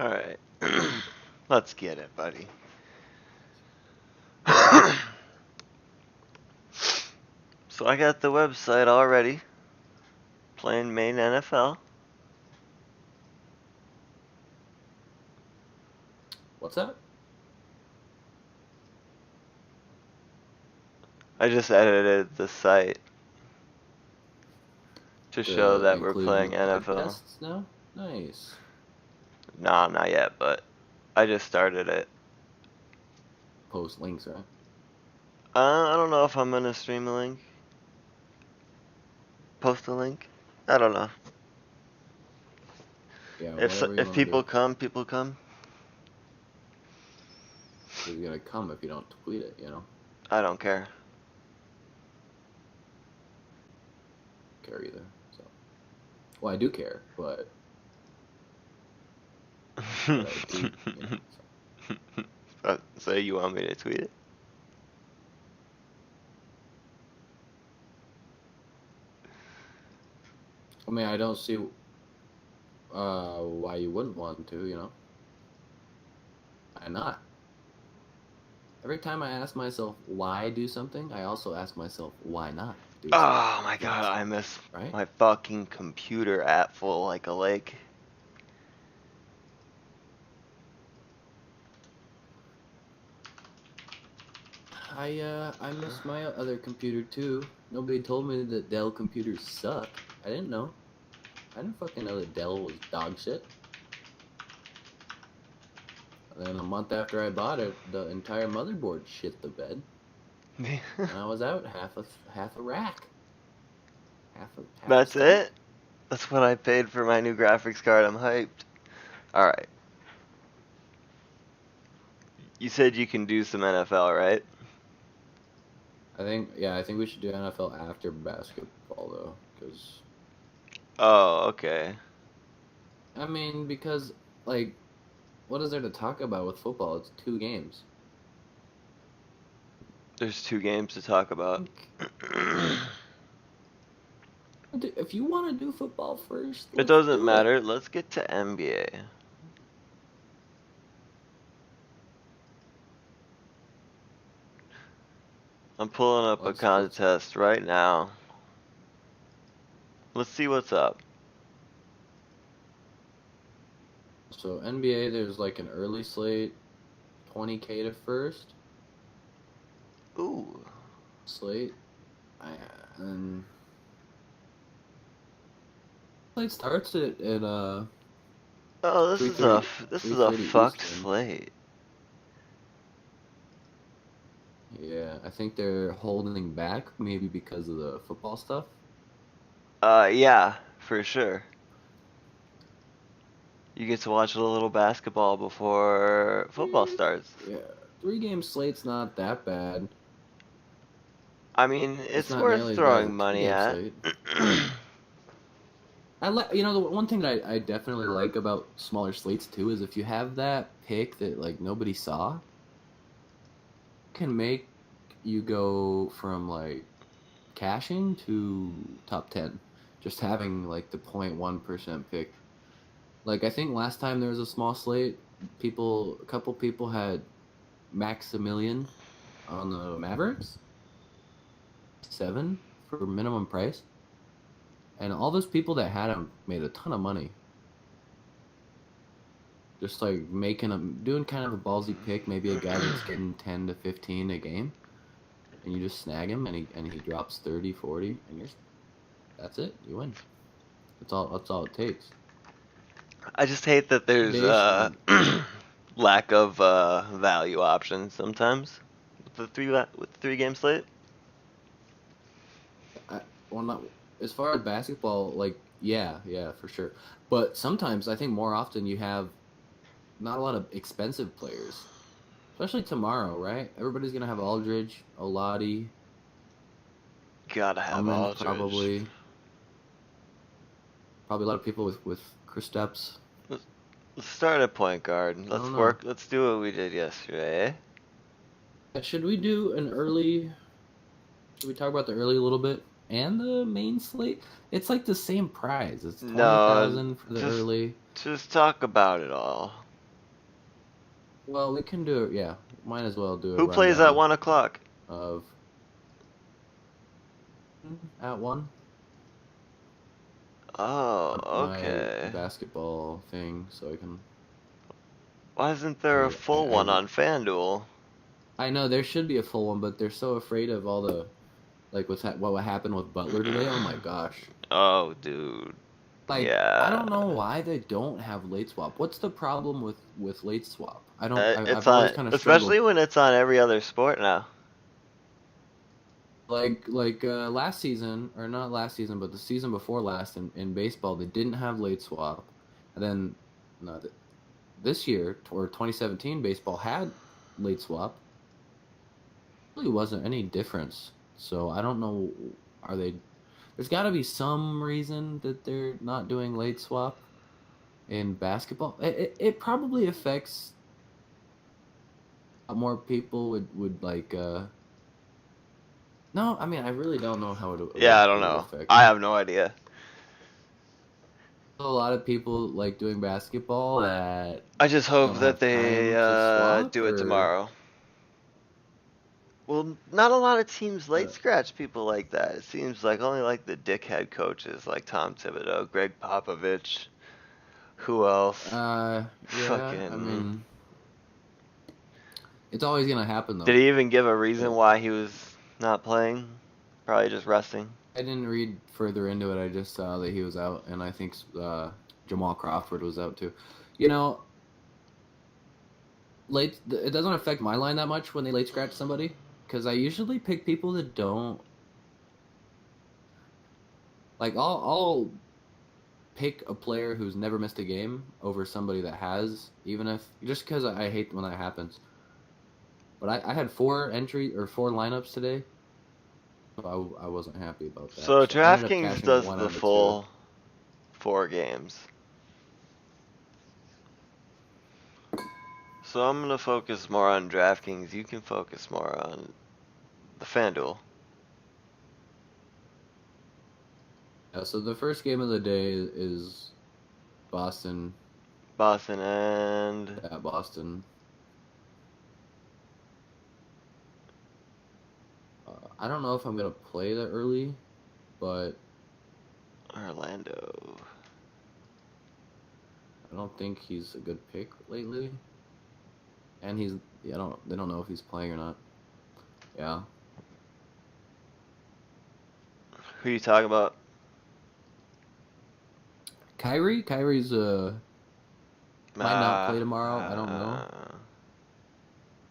Alright. Let's get it, buddy. So I got the website already. Playing main NFL. What's that? I just edited the site to show that we're playing NFL. Podcasts now? Nice. Nah, not yet, but I just started it. Post links, right? I don't know if I'm gonna stream a link. Post a link. I don't know. Yeah, If people come, people come. You're gonna come if you don't tweet it, you know? I don't care. Care either. So, well, I do care, but I tweet, you know, so. So you want me to tweet it? I mean, I don't see why you wouldn't want to, you know? Why not? Every time I ask myself why do something, I also ask myself why not do something. Oh my god, I miss my fucking computer at full like a lake. I miss my other computer too. Nobody told me that Dell computers suck. I didn't know. I didn't fucking know that Dell was dog shit. And then a month after I bought it, the entire motherboard shit the bed. And I was out half a rack. That's it? That's what I paid for my new graphics card. I'm hyped. Alright. You said you can do some NFL, right? I think we should do NFL after basketball though, because. Oh, okay. I mean, because like, what is there to talk about with football? It's 2 games. There's 2 games to talk about. If you want to do football first, it doesn't matter. Let's get to NBA. I'm pulling up a contest right now. Let's see what's up. So NBA, there's like an early slate, 20K to first. Ooh. Slate. And slate starts at Oh, this is a fucked slate. Yeah, I think they're holding back maybe because of the football stuff. Yeah, for sure. You get to watch a little basketball before football starts. Yeah, 3-game slate's not that bad. I mean, it's worth throwing money at. The one thing that I definitely like about smaller slates too is if you have that pick that like nobody saw, can make you go from like cashing to top 10, just having like the 0.1% pick. Like I think last time there was a small slate, a couple people had Maximilian on the Mavericks, 7 for minimum price, and all those people that had him made a ton of money. Just like doing kind of a ballsy pick, maybe a guy that's getting 10 to 15 a game, and you just snag him and he drops 30, 40, and that's it. You win. That's all it takes. I just hate that there's lack of value options sometimes with the 3-game slate. Not as far as basketball, like yeah, for sure. But sometimes I think more often you have not a lot of expensive players, especially tomorrow, right? Everybody's gonna have Aldridge, Oladi. Gotta have Aldridge. Probably a lot of people with Kristaps. Let's start at point guard. Let's do what we did yesterday. Should we do an early? Should we talk about the early a little bit and the main slate? It's like the same prize. It's 20,000 for the early. Just talk about it all. Well, we can do it. Yeah, might as well do a Who plays at rundown 1 o'clock? of at 1. Oh, My okay. basketball thing, so I can. Why isn't there a full one on FanDuel? I know there should be a full one, but they're so afraid of all the like what happened with Butler today. Oh my gosh. Oh, dude. Like I Yeah. don't know why they don't have late swap. What's the problem with late swap? I don't. It's I've always on, kind of struggled. especially when it's on every other sport now. Like last season, or not last season, but the season before last in baseball, they didn't have late swap, and then no, this year or 2017 baseball had late swap. Really wasn't any difference. So I don't know. Are they? There's got to be some reason that they're not doing late swap in basketball. It probably affects more people would like. No, I mean I really don't know how Yeah, I don't it would know. affect. I have no idea. A lot of people like doing basketball that I just hope don't that have they time to swap do it or. tomorrow. Well, not a lot of teams Uh, late scratch people like that. It seems like only like the dickhead coaches like Tom Thibodeau, Greg Popovich. Who else? yeah, I Fucking. mean, it's always gonna happen Did though. he even give a reason why he was not playing? Probably just resting. I didn't read further into it. I just saw that he was out, and I think Jamal Crawford was out too. You know, it doesn't affect my line that much when they late scratch somebody because I usually pick people that don't like. I'll pick a player who's never missed a game over somebody that has, even if just because I hate when that happens. But I had 4 lineups today. So I wasn't happy about that. So So I ended up DraftKings cashing does one the out of 2. full 4 games. So I'm gonna focus more on DraftKings. You can focus more on the FanDuel. Yeah, so the first game of the day is Boston Boston and at Boston. I don't know if I'm gonna play that early, but Orlando. I don't think he's a good pick lately. And they don't know if he's playing or not. Yeah. Who you talking about? Kyrie's might not play tomorrow. I don't know. Uh,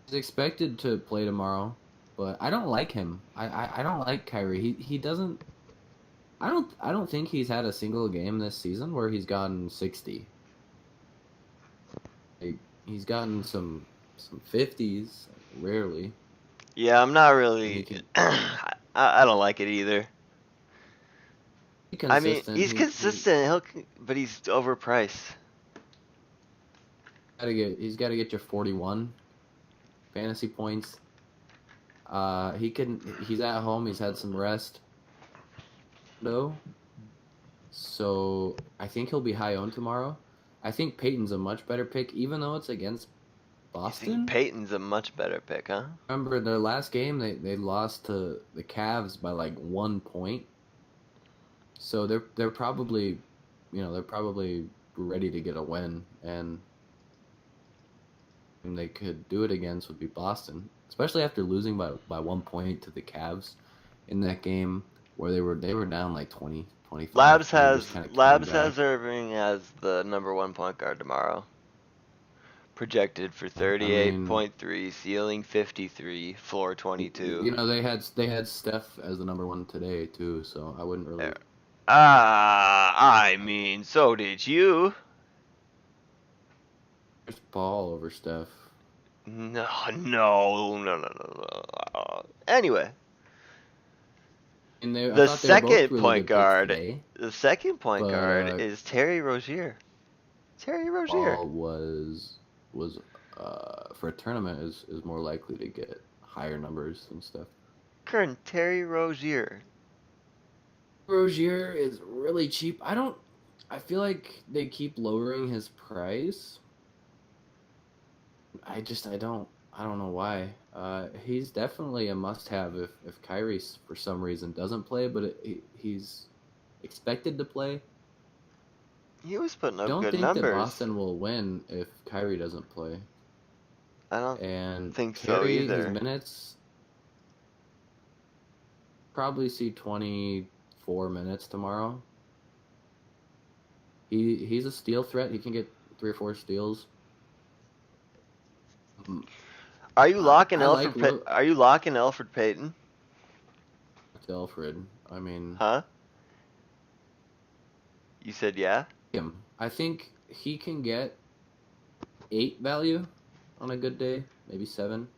He's expected to play tomorrow, but I don't like him. I don't like Kyrie. He doesn't. I don't think he's had a single game this season where he's gotten 60. Like, he's gotten some 50s, rarely. yeah, I'm not And he really. can I don't like it either. be I mean, consistent. he's consistent. But he's overpriced. He's got to get you 41 fantasy points. He's at home. He's had some rest, though. So I think he'll be high owned tomorrow. I think Peyton's a much better pick, even though it's against You Boston. think Peyton's a much better pick, huh? Remember their last game, they lost to the Cavs by like 1 point. So they're probably, they're probably ready to get a win, and they could do it against would be Boston, especially after losing by 1 point to the Cavs in that game where they were down like 20, 25. Labs has Irving as the #1 point guard tomorrow. Projected for 38.3, ceiling 53, floor 22. They had Steph as the #1 today too, so I wouldn't really. I mean, so did you. There's Paul over Steph. No. Anyway. The second point guard is Terry Rozier. Paul was for a tournament is more likely to get higher numbers and stuff. Kern, Terry Rozier. Rozier is really cheap. I feel like they keep lowering his price. I don't know why. He's definitely a must-have if Kyrie for some reason doesn't play, but he's expected to play. He was putting up Don't good think that numbers. Boston will win if Kyrie doesn't play. I don't And think so Kyrie, his either. minutes probably see 24 minutes tomorrow. He's a steal threat. He can get 3 or 4 steals. Mm, Are you locking I like Are you locking Elfrid Payton? Alfred. I mean, Huh? You said yeah? him. I think he can get 8 value on a good day, maybe 7.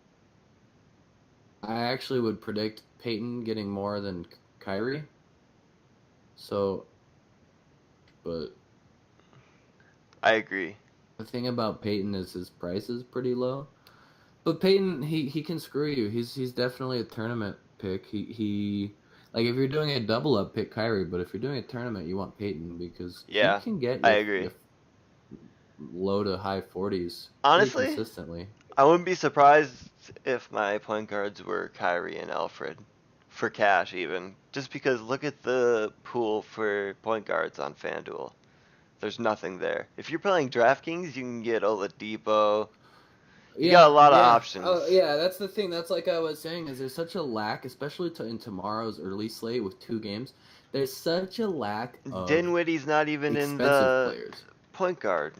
I actually would predict Peyton getting more than Kyrie. So, but I agree. the thing about Peyton is his price is pretty low. But Peyton, he can screw you. He's definitely a tournament pick. He like if you're doing a double up, pick Kyrie. But if you're doing a tournament, you want Peyton because he Yeah, can get I your agree. low to high 40s pretty Honestly, consistently. I wouldn't be surprised if my point guards were Kyrie and Alfred. For cash, even. Just because look at the pool for point guards on FanDuel. There's nothing there. If you're playing DraftKings, you can get Oladipo. You got a Yeah, lot of yeah. options. Oh, yeah, that's the thing. That's like I was saying, is there's such a lack, especially in tomorrow's early slate with 2 games. There's such a lack of Dinwiddie's not even in expensive the players. point guard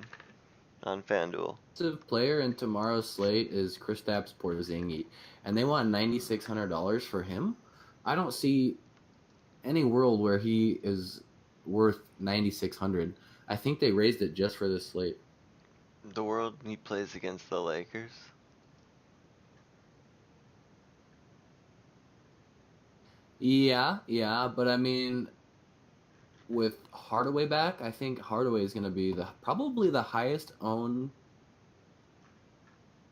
on FanDuel. Expensive player in tomorrow's slate is Kristaps Porzingis, and they want $9,600 for him. I don't see any world where he is worth 9,600. I think they raised it just for this slate. The world he plays against the Lakers. Yeah, but I mean, with Hardaway back, I think Hardaway is going to be probably the highest owned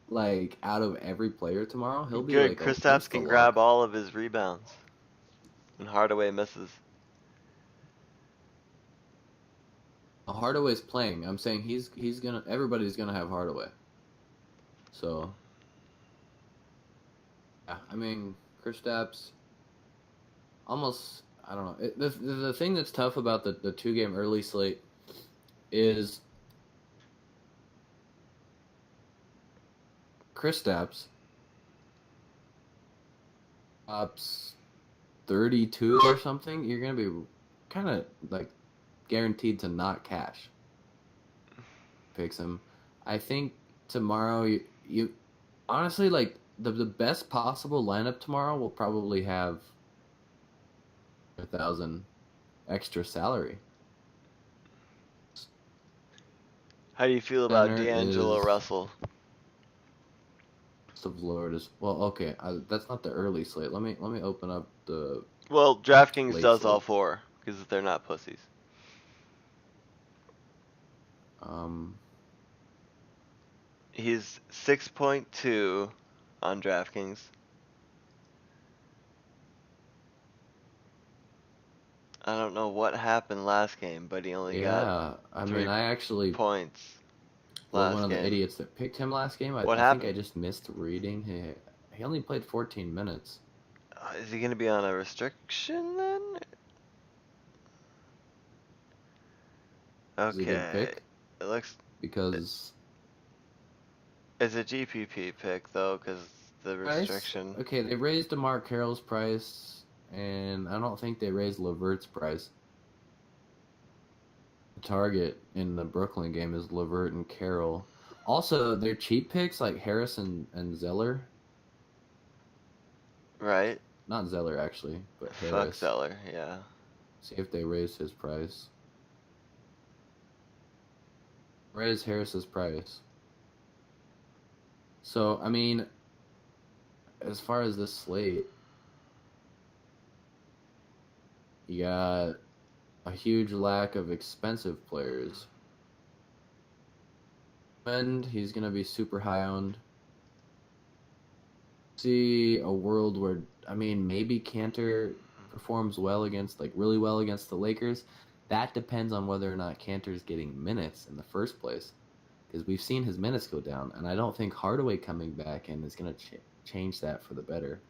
like out of every player tomorrow. He'll be Good. like a Kristaps insta can grab lock. all of his rebounds. And Hardaway misses. Hardaway's playing. I'm saying he's gonna everybody's gonna have Hardaway. So yeah, I mean Kristaps almost I don't know. The thing that's tough about the 2 game early slate is Kristaps ups 32 or something. You're gonna be kind of like guaranteed to not cash. Picks him. I think tomorrow you honestly like the best possible lineup tomorrow will probably have 1,000 extra salary. How do you feel about Center D'Angelo is Russell? of Lord is well okay. That's not the early slate. Let me open up the Well, DraftKings late does all slate. 4 because they're not pussies. Um, He's 6.2 on DraftKings. I don't know what happened last game, but he only got yeah, I 3 mean I actually points was one last of the game. idiots that picked him last game. What I think I happened? just missed reading. He only played 14 minutes. Is he going to be on a restriction then? Is he a good Okay. pick? It looks. Because It's a GPP pick though, because the price. restriction. Okay, they raised DeMar Carroll's price, and I don't think they raised Levert's price. The target in the Brooklyn game is Levert and Carroll. Also, their cheap picks like Harris and Zeller. Right? Not Zeller actually, but Fuck Harris. Zeller, yeah. See if they raised his price. Raise Harris's price. So I mean, as far as this slate, you got a huge lack of expensive players. And he's gonna be super high owned. See a world where I mean maybe Cantor performs well against like really well against the Lakers. That depends on whether or not Cantor's getting minutes in the first place. because we've seen his minutes go down, and I don't think Hardaway coming back in is going to change that for the better.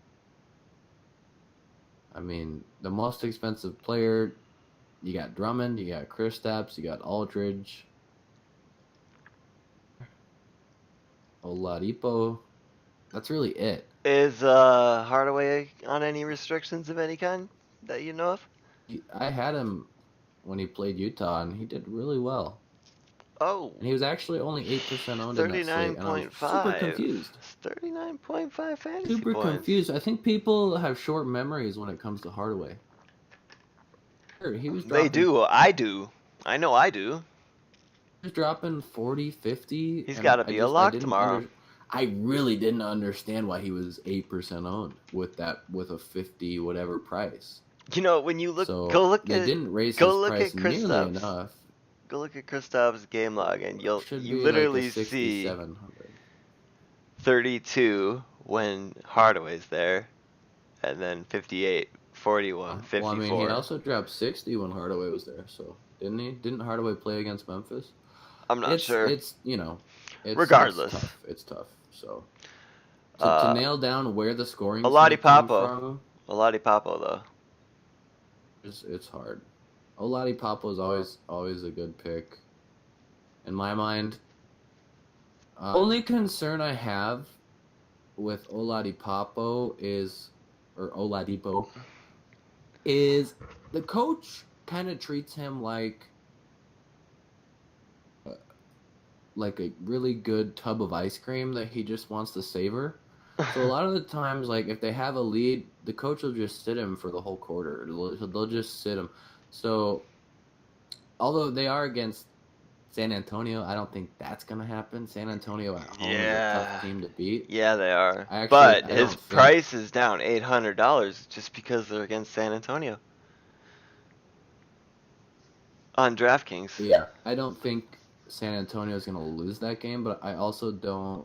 I mean, the most expensive player, you got Drummond, you got Kristaps, you got Aldridge, Oladipo. That's really it. Is Hardaway on any restrictions of any kind that you know of? I had him when he played Utah, and he did really well. Oh, And he was actually only 8% owned in that slate, and I was 39.5. super confused. 39.5 fantasy Super points. confused. I think people have short memories when it comes to Hardaway. Sure, he was dropping, They do. I do. I know I do. he was dropping 40, 50. He's And got to be a lock tomorrow. I really didn't understand why he was 8% owned with a 50 whatever price. You know, when you look, So go look they at, didn't raise go his look price at nearly Kristaps. enough. Go look at Kristaps' game log, and you Should be literally like a see 6,700. 32 when Hardaway's there, and then 58, 41, 54. Well, I mean, he also dropped 60 when Hardaway was there. So didn't he? Didn't Hardaway play against Memphis? I'm not sure. It's Regardless, it's tough. So to nail down where the scoring come from, Oladipo though. it's hard. Oladipo is always a good pick, in my mind. Only concern I have with Oladipo is the coach kind of treats him like a really good tub of ice cream that he just wants to savor. So a lot of the times, like if they have a lead, the coach will just sit him for the whole quarter. They'll just sit him. So although they are against San Antonio, I don't think that's gonna happen. San Antonio at home is a tough team to beat. Yeah, they are. But his price is down $800 just because they're against San Antonio on DraftKings. Yeah, I don't think San Antonio is gonna lose that game, but I also don't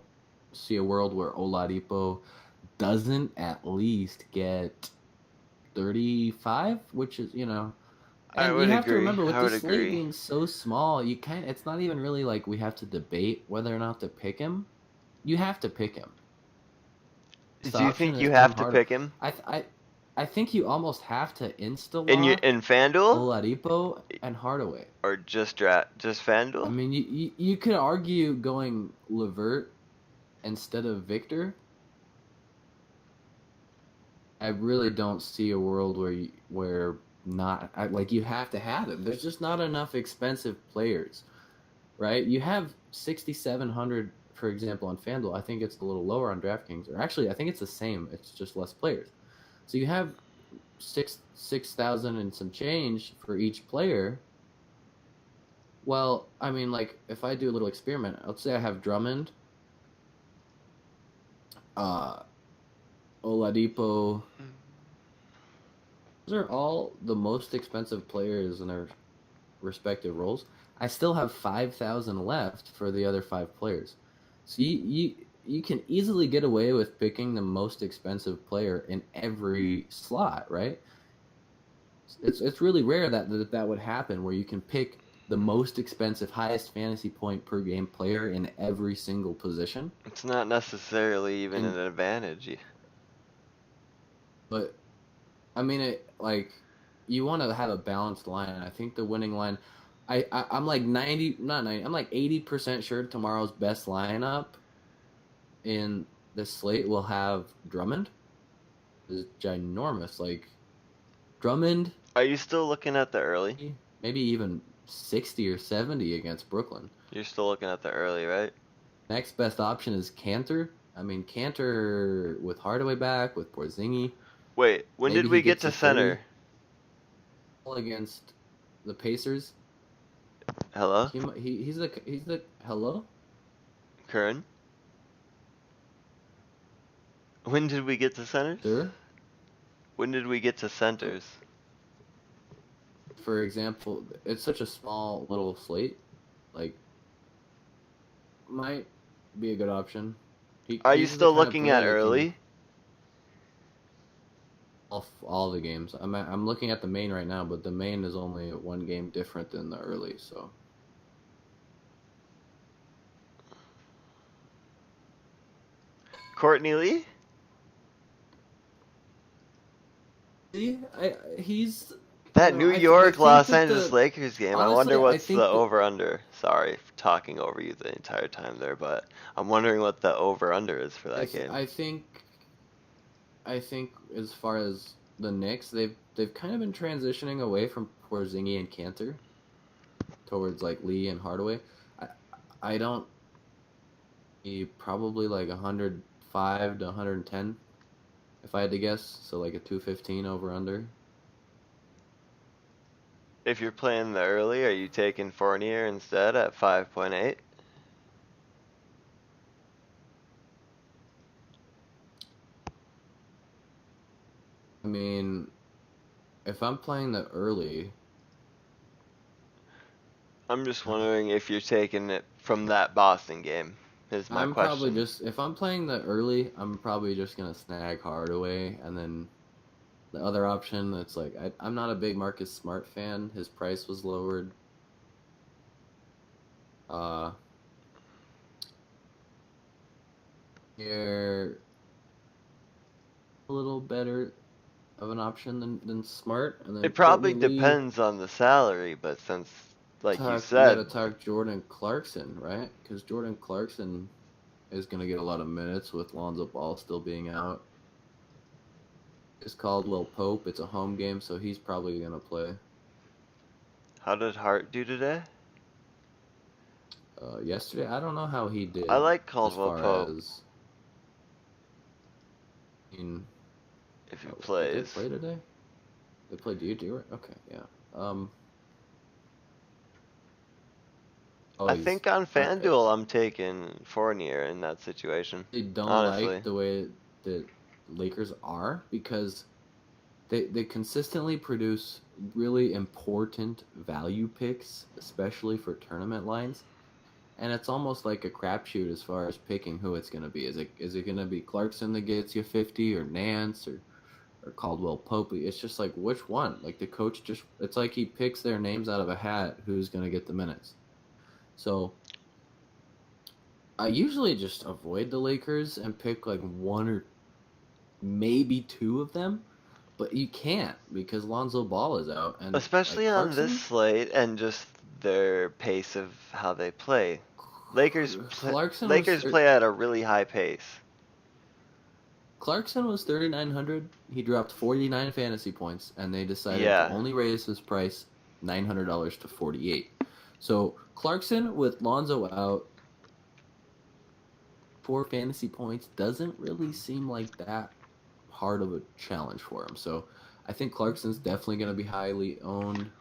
see a world where Oladipo doesn't at least get 35, which is, And you have to remember, with the slate being so small, it's not even really like we have to debate whether or not to pick him. You have to pick him. Do you think you have to pick him? I think you almost have to insta-lock in FanDuel? Oladipo and Hardaway. Or just FanDuel? I mean, you could argue going LeVert instead of Victor. I really don't see a world where you have to have him. There's just not enough expensive players, right? You have 6,700, for example, on FanDuel. I think it's a little lower on DraftKings, or actually, I think it's the same. It's just less players. So you have 6,000 and some change for each player. Well, I mean, like if I do a little experiment, let's say I have Drummond, Oladipo. Those are all the most expensive players in their respective roles. I still have 5,000 left for the other 5 players. So you can easily get away with picking the most expensive player in every slot, right? It's really rare that would happen, where you can pick the most expensive, highest fantasy point per game player in every single position. It's not necessarily even an advantage. But I mean, you want to have a balanced line. I think the winning line, I'm like 80% sure tomorrow's best lineup in the slate will have Drummond. Is ginormous. Like Drummond. Are you still looking at the early? Maybe even 60 or 70 against Brooklyn. You're still looking at the early, right? Next best option is Cantor. I mean, Cantor with Hardaway back, with Porzingis. Wait, when did we get to center? Against the Pacers. Hello? He's the hello? Curran? When did we get to centers? Sure. When did we get to centers? For example, it's such a small little slate. Like, might be a good option. Are you still looking at early? All the games. I'm looking at the main right now, but the main is only one game different than the early, so. Courtney Lee? He's That New I York think Los that Angeles the Lakers game. I wonder honestly I what's the think that over under. Sorry for talking over you the entire time there, but I'm wondering what the over under is for that game. I think as far as the Knicks, they've kind of been transitioning away from Porzingis and Cantor towards like Lee and Hardaway. I I don't probably like 105 to 110 if I had to guess. So like a 215 over under. If you're playing the early, are you taking Fournier instead at 5.8? I mean, if I'm playing the early, I'm just wondering if you're taking it from that Boston game, is my I'm probably question. just if I'm playing the early, I'm probably just gonna snag Hardaway, and then the other option that's like I'm not a big Marcus Smart fan. His price was lowered. Uh, You're a little better of an option than Smart, and then It probably Courtney Lee. depends on the salary, but since, like you We got said, to talk Jordan Clarkson, right? Because Jordan Clarkson is going to get a lot of minutes with Lonzo Ball still being out. It's Caldwell Pope. It's a home game, so he's probably going to play. how did Hart do today? Yesterday, I don't know how he I did like as Caldwell far Pope as. I mean, if he did they plays. play today? They played you? Okay, yeah. Oh, I think on I FanDuel I'm taking Fournier in that situation. really don't like Honestly. the way the Lakers are because they consistently produce really important value picks, especially for tournament lines. And it's almost like a crapshoot as far as picking who it's going to be. Is it going to be Clarkson that gets you 50 or Nance or Caldwell Pope? It's just like which one? Like the coach just it's like he picks their names out of a hat who's going to get the minutes. So I usually just avoid the Lakers and pick like one or maybe two of them, but you can't because Lonzo Ball is out and like Especially on this Clarkson. slate and just their pace of how they play. Clarkson was Lakers play at a really high pace. Clarkson was 3,900. He dropped 49 fantasy points, and they decided to Yeah. only raise his price $900 to 48. So Clarkson with Lonzo out, 4 fantasy points doesn't really seem like that hard of a challenge for him. So I think Clarkson's definitely going to be highly owned.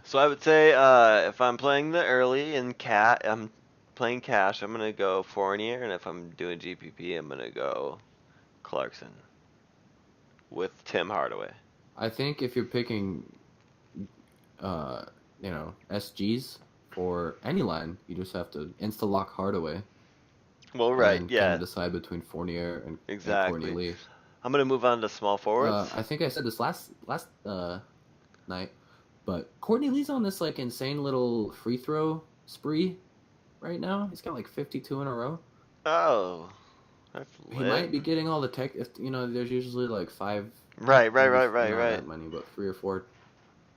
So I would say if I'm playing the early and I'm playing cash, I'm gonna go Fournier, and if I'm doing GPP, I'm gonna go Clarkson with Tim Hardaway. I think if you're picking, uh, SGs for any line, you just have to insta lock Hardaway. Well, And right, then kind yeah, of decide between Fournier and Courtney exactly. Lee. I'm gonna move on to small forwards. I think I said this last night, but Courtney Lee's on this like insane little free throw spree right now. He's got like 52 in a row. Oh, that's He lit. might be getting all the tech. There's usually like five, Right, right, maybe right, right, not right. that many, but 3 or 4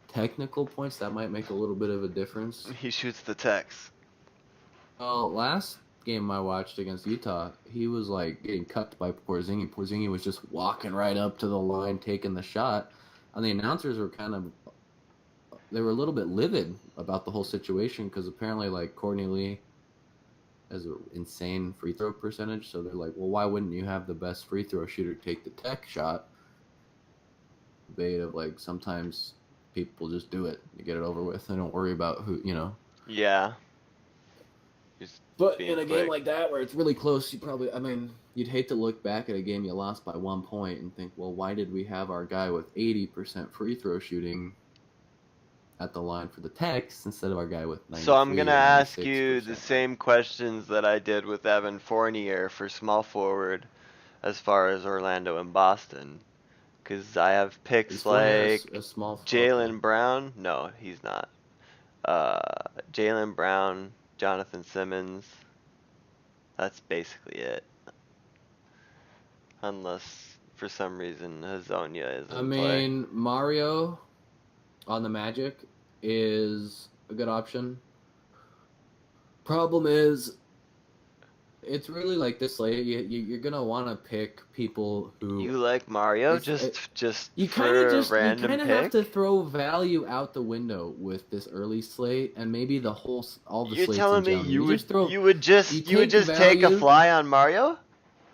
technical points that might make a little bit of a difference. He shoots the text. Well, last game I watched against Utah, he was like getting cut by Porzingis. Porzingis was just walking right up to the line, taking the shot, and the announcers were they were a little bit livid about the whole situation because apparently like Courtney Lee has an insane free throw percentage, so they're like, well, why wouldn't you have the best free throw shooter take the tech shot? Debate of like sometimes people just do it, you get it over with, they don't worry about who. Yeah. Just But being in a game quick. like that where it's really close, you'd hate to look back at a game you lost by 1 point and think, well, why did we have our guy with 80% free throw shooting at the line for the Tex instead of our guy with So I'm 93 gonna or ask you the 96%? same questions that I did with Evan Fournier for small forward as far as Orlando and Boston. Because I have Is picks Fournier like a small? Okay. Jalen Brown. No, he's not. Uh, Jalen Brown, Jonathan Simmons. That's basically it. unless for some reason Hazonia is I in play. mean, Mario on the Magic is a good option. Problem is, it's really like this slate. You're gonna want to pick people who You like Mario it's just you for a you random kind of have pick? to throw value out the window with this early slate and maybe all the You're slates in telling me general. You you would take just take a value. fly on Mario?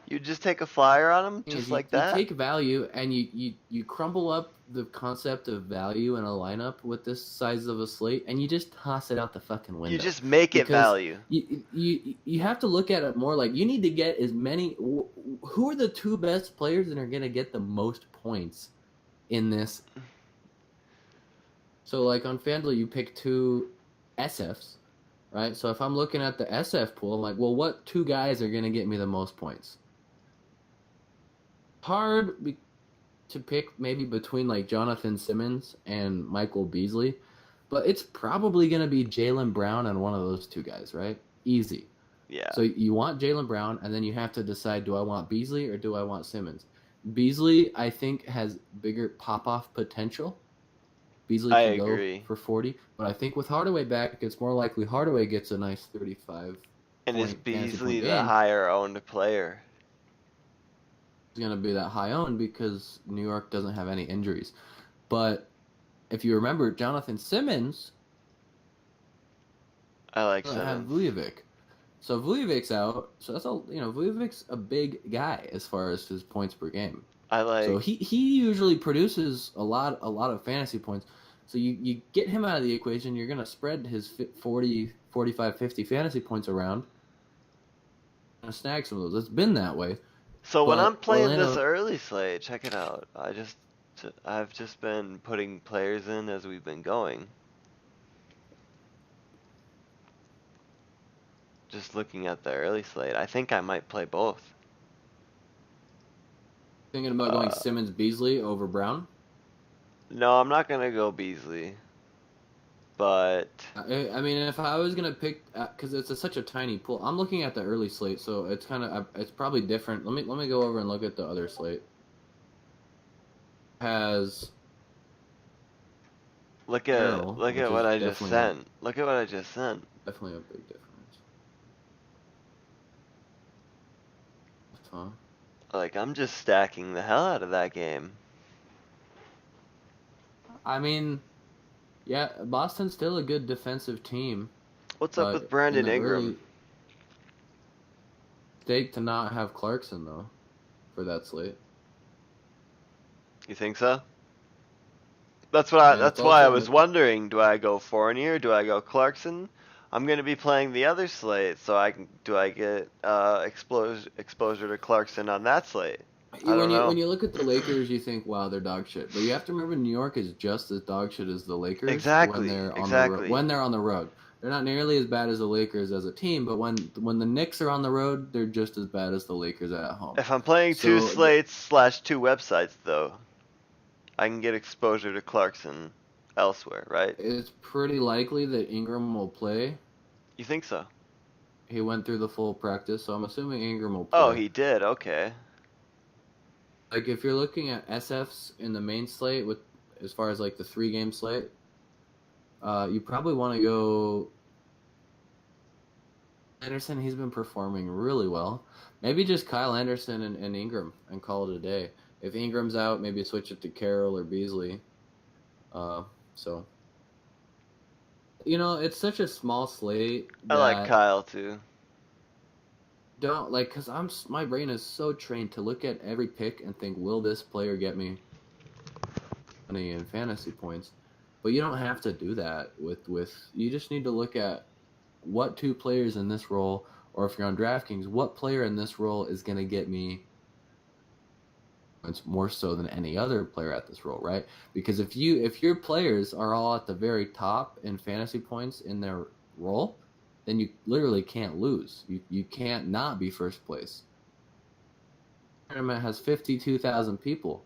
You just take a flyer on him Is just you, like you that? take value and you crumble up the concept of value in a lineup with this size of a slate and you just toss it out the fucking You window just make it because value. you have to look at it more like you need to get as many. Who are the two best players that are going to get the most points in this? So like on FanDuel, you pick two SFs, right? So if I'm looking at the SF pool, I'm like, well, what two guys are going to get me the most points? Hard to pick maybe between like Jonathan Simmons and Michael Beasley, but it's probably going to be Jaylen Brown and one of those two guys, right? Easy. Yeah. So you want Jaylen Brown, and then you have to decide: do I want Beasley or do I want Simmons? Beasley, I think, has bigger pop-off potential. Beasley I can go agree. for 40, but I think with Hardaway back, it's more likely Hardaway gets a nice 35 And is point fantasy Beasley point the game. higher owned player? It's going to be that high owned because New York doesn't have any injuries. But if you remember, Jonathan Simmons I like doesn't have Simmons. Vujovic. So Vujovic's out. So that's all. Vujovic's a big guy as far as his points per game. I like So he usually produces a lot of fantasy points. So you get him out of the equation, you're going to spread his 40, 45, 50 fantasy points around and snag some of those. It's been that way. So when I'm But playing this Orlando, early slate, check it out. I've just been putting players in as we've been going. Just looking at the early slate, I think I might play both. thinking about going Simmons Beasley over Brown. No, I'm not gonna go Beasley, but I mean, if I was going to pick, because it's such a tiny pool, I'm looking at the early slate, so it's probably different. Let me go over and look at the other slate. Has look Carroll, at which is what I just definitely sent. Look at what I just sent. definitely a big difference. Huh? Like I'm just stacking the hell out of that game. I mean, yeah, Boston's still a good defensive team. What's up with But Brandon in the Ingram? early state to not have Clarkson though for that slate. You think so? And it's That's why I also in was the, wondering, do I go Fournier? Do I go Clarkson? I'm gonna be playing the other slate, so do I get exposure to Clarkson on that slate? I don't when know. you look at the Lakers, you think, wow, they're dog shit. But you have to remember, New York is just as dog shit as the Lakers when Exactly, they're on the road. exactly. When they're on the road, they're not nearly as bad as the Lakers as a team. But when the Knicks are on the road, they're just as bad as the Lakers at home. If I'm playing two So slates slash two websites, though, I can get exposure to Clarkson elsewhere, right? it's pretty likely that Ingram will play. You think so? He went through the full practice, so I'm assuming Ingram will Oh, play. he did. Okay. Like if you're looking at SFs in the main slate with as far as like the 3-game slate, you probably want to go Anderson. He's been performing really well. Maybe just Kyle Anderson and Ingram and call it a day. If Ingram's out, maybe switch it to Carroll or Beasley. So it's such a small slate I like that Kyle too. don't like because my brain is so trained to look at every pick and think, will this player get me money in fantasy points? But you don't have to do that with you just need to look at what two players in this role, or if you're on DraftKings, what player in this role is going to get me points more so than any other player at this role, right? Because if your players are all at the very top in fantasy points in their role, then you literally can't lose. You can't not be first place. The tournament has 52,000 people.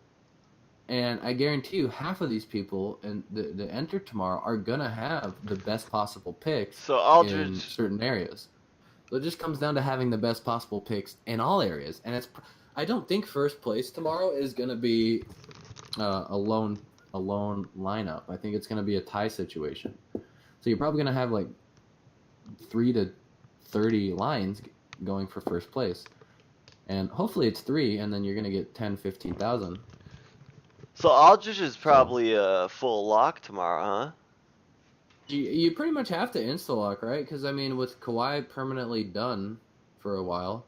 And I guarantee you half of these people that enter tomorrow are going to have the best possible picks So in Aldridge, certain areas. So it just comes down to having the best possible picks in all areas. And I don't think first place tomorrow is gonna be a lone lineup. I think it's gonna be a tie situation. So you're probably gonna have like 3 to 30 lines going for first place, and hopefully it's 3, and then you're gonna get 10, 15,000. So Aldridge is So probably a full lock tomorrow, huh? you pretty much have to insta lock, right? Because I mean, with Kawhi permanently done for a while,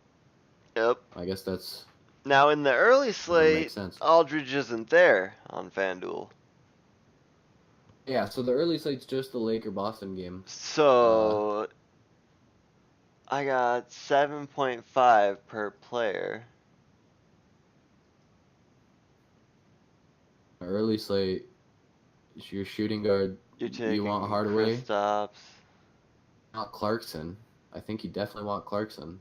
Yep. I guess that's Now in the early gonna make slate, sense. Aldridge isn't there on FanDuel. Yeah, so the early slate's just the Laker Boston game. So I got 7.5 per player. Early slate, your shooting guard. You're You want taking Hardaway? Kristaps. Not Clarkson. I think you definitely want Clarkson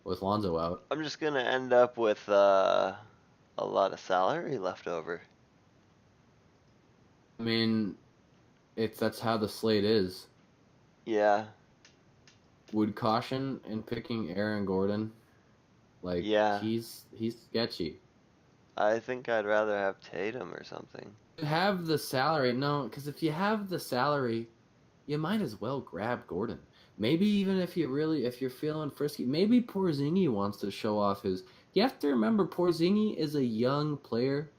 with Lonzo out. I'm just gonna end up with a lot of salary left over. I mean, that's how the slate is. Yeah. Would caution in picking Aaron Gordon. Like Yeah. he's sketchy. I think I'd rather have Tatum or something. You have the salary, no, because if you have the salary, you might as well grab Gordon. Maybe even if you're feeling frisky, maybe Porzingis wants to show off his. You have to remember Porzingis is a young player.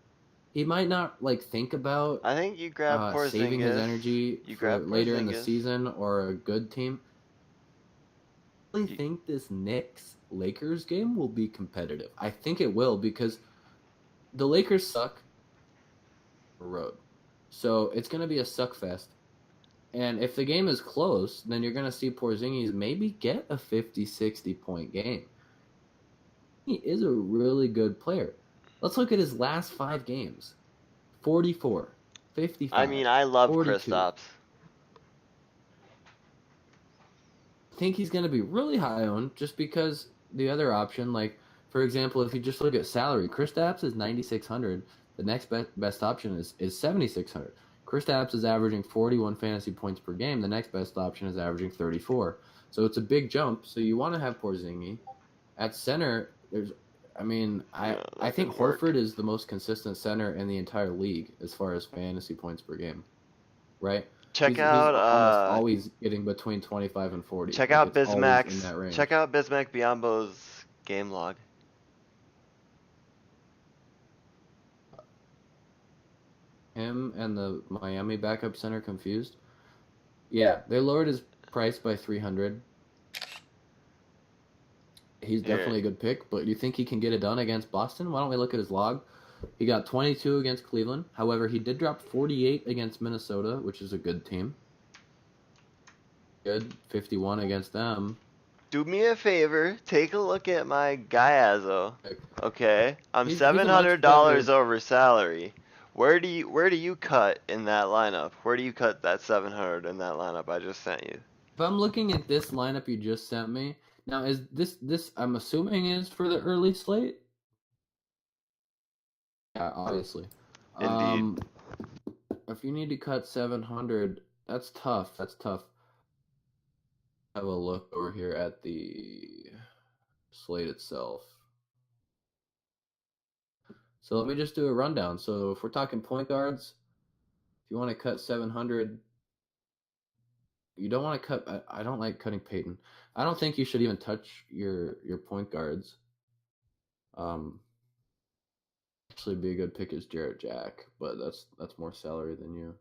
He might not like think about I think you grab Porzingis. saving his energy You for grab later in the Porzingis. season or a good team. I really think this Knicks Lakers game will be competitive. I think it will because the Lakers suck on the road. So it's going to be a suck fest. And if the game is close, then you're going to see Porzingis maybe get a 50, 60 point game. He is a really good player. Let's look at his last 5 games. 44, 55. I mean, I love 42. Kristaps. I think he's going to be really high owned just because the other option, like, for example, if you just look at salary, Kristaps is 9,600. The next best option is 7,600. Kristaps is averaging 41 fantasy points per game. The next best option is averaging 34. So it's a big jump. So you want to have Porzingis. At center, I think Horford is the most consistent center in the entire league as far as fantasy points per game, right? Check He's out almost always getting between 25 and 40. check Like, out it's always in Bismack's that range. check out Bismack Biyombo's game log. Him and the Miami backup center confused. Yeah, they lowered his price by 300. He's definitely a good pick, but you think he can get it done against Boston? Why don't we look at his log? He got 22 against Cleveland. However, he did drop 48 against Minnesota, which is a good team. Good. 51 against them. Do me a favor, take a look at my Gaiazo. Okay, I'm He's $700 over salary. Where do you cut in that lineup? Where do you cut that 700 in that lineup I just sent you? If I'm looking at this lineup you just sent me, now is this I'm assuming is for the early slate? Yeah, obviously. Indeed. If you need to cut 700, that's tough. That's tough. Have a look over here at the slate itself. So let me just do a rundown. So if we're talking point guards, if you want to cut 700, you don't want to cut. I don't like cutting Peyton. I don't think you should even touch your point guards. Actually, be a good pick is Jarrett Jack, but that's more salary than you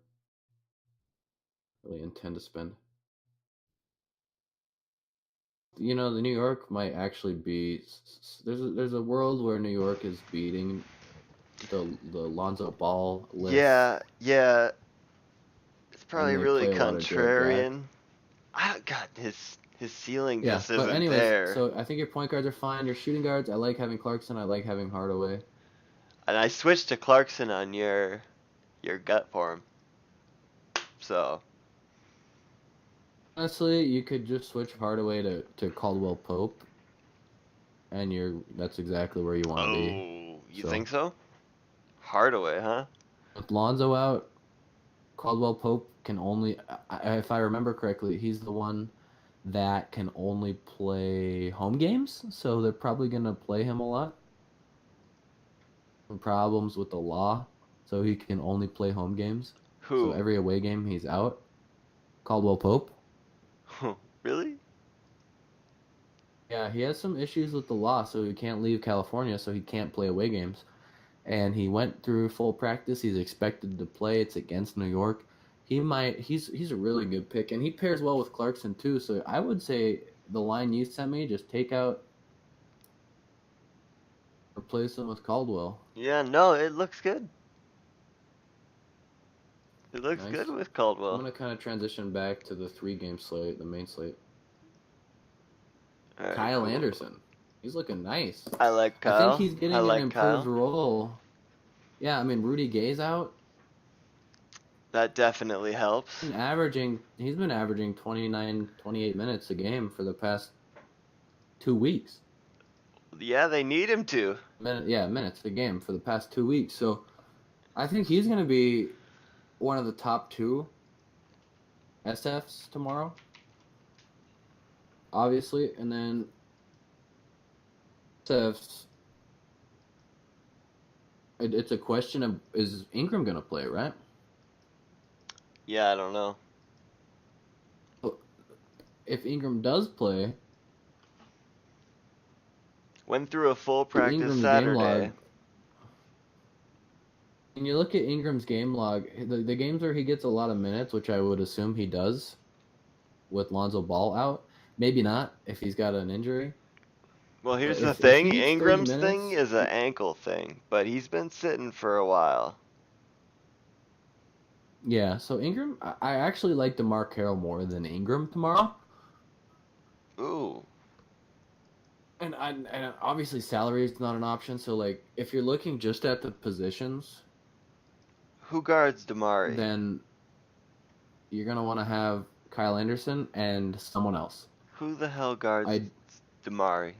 really intend to spend. You know, the New York might actually be. There's a world where New York is beating the Lonzo Ball list. Yeah. It's probably And they really play a lot of Jarrett contrarian. God, his ceiling Yeah, just but isn't anyways, there. so I think your point guards are fine. Your shooting guards, I like having Clarkson. I like having Hardaway. And I switched to Clarkson on your gut for him. So Honestly, you could just switch Hardaway to Caldwell Pope, and that's exactly where you want to be. You think so? Hardaway, huh? With Lonzo out, Caldwell Pope can only, if I remember correctly, he's the one that can only play home games, so they're probably going to play him a lot. problems with the law, so he can only play home games. So Who? every away game he's out. Caldwell Pope. Really? Yeah, he has some issues with the law, so he can't leave California, so he can't play away games. And he went through full practice. He's expected to play. It's against New York. He's a really good pick, and he pairs well with Clarkson too. So I would say the line you sent me, just take out, replace him with Caldwell. Yeah, no, it looks good. It looks good Nice. with I'm Caldwell. gonna kind of transition back to the 3 game slate, the main slate. All right, Kyle cool. Anderson, he's looking nice. I like I think Kyle. he's I getting an like improved Kyle. role. Yeah, I mean Rudy Gay's out. That definitely helps. He's been averaging 29, 28 minutes a game for the past 2 weeks. Yeah, they need him to. Minutes a game for the past 2 weeks. So I think he's going to be one of the top 2 SFs tomorrow, obviously. And then SFs, it's a question of, is Ingram going to play, right? Yeah, I don't know. If Ingram does play, Went through a full practice Ingram's game Saturday. log, and you look at Ingram's game log, the games where he gets a lot of minutes, which I would assume he does with Lonzo Ball out, maybe not if he's got an injury. Well, But here's the if he thing. gets 30 Ingram's thing minutes, is an ankle thing, but he's been sitting for a while. yeah. So Ingram, I actually like DeMar Carroll more than Ingram tomorrow. Ooh. And obviously salary is not an option. So like, if you're looking just at the positions, Who guards Damari? then you're gonna want to have Kyle Anderson and someone else. Who the hell guards I Damari?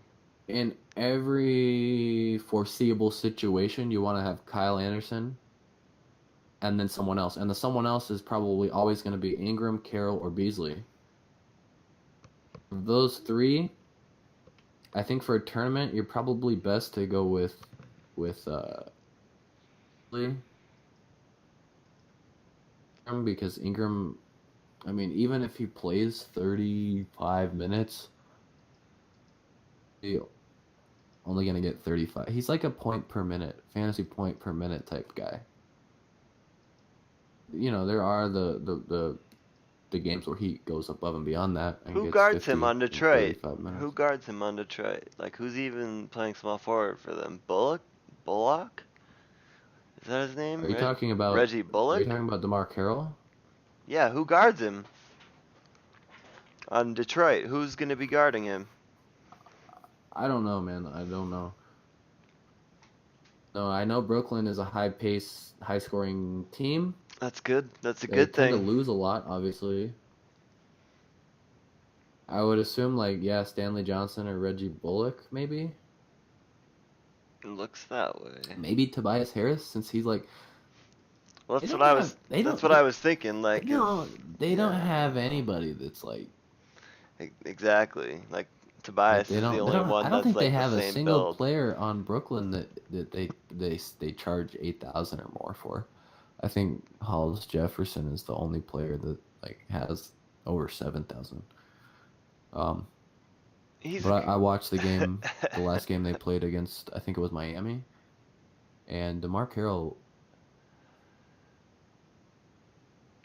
In every foreseeable situation, you want to have Kyle Anderson and then someone else. And the someone else is probably always going to be Ingram, Carroll, or Beasley. Of those 3, I think for a tournament, you're probably best to go with Beasley. Because Ingram, I mean, even if he plays 35 minutes, he only going to get 35. He's like a point per minute, fantasy point per minute type guy. You know, there are the games where he goes above and beyond that and Who gets guards 50 him on and Detroit? 35 minutes. Who guards him on Detroit? Like, who's even playing small forward for them? Bullock? Bullock? Is that his name? Are you talking about Reggie Bullock? DeMar Carroll? Yeah, who guards him on Detroit? Who's gonna be guarding him? I don't know, man. I don't know. No, I know Brooklyn is a high-pace, high-scoring team. That's good. That's a They good tend to thing. lose a lot, obviously. I would assume, like, yeah, Stanley Johnson or Reggie Bullock, maybe. It looks that way. Maybe Tobias Harris, since he's like. Well, They that's don't what I have. was. They That's don't. what I was thinking. They Like, don't. They don't yeah, have anybody that's like. exactly. Like Like Tobias they is the don't. They only don't. I one don't that's think they like the have a same single build. player on Brooklyn that they charge 8,000 or more for. I think Hollis Jefferson is the only player that like has over 7,000. He's. But I watched the last game they played against, I think it was Miami, and DeMar Carroll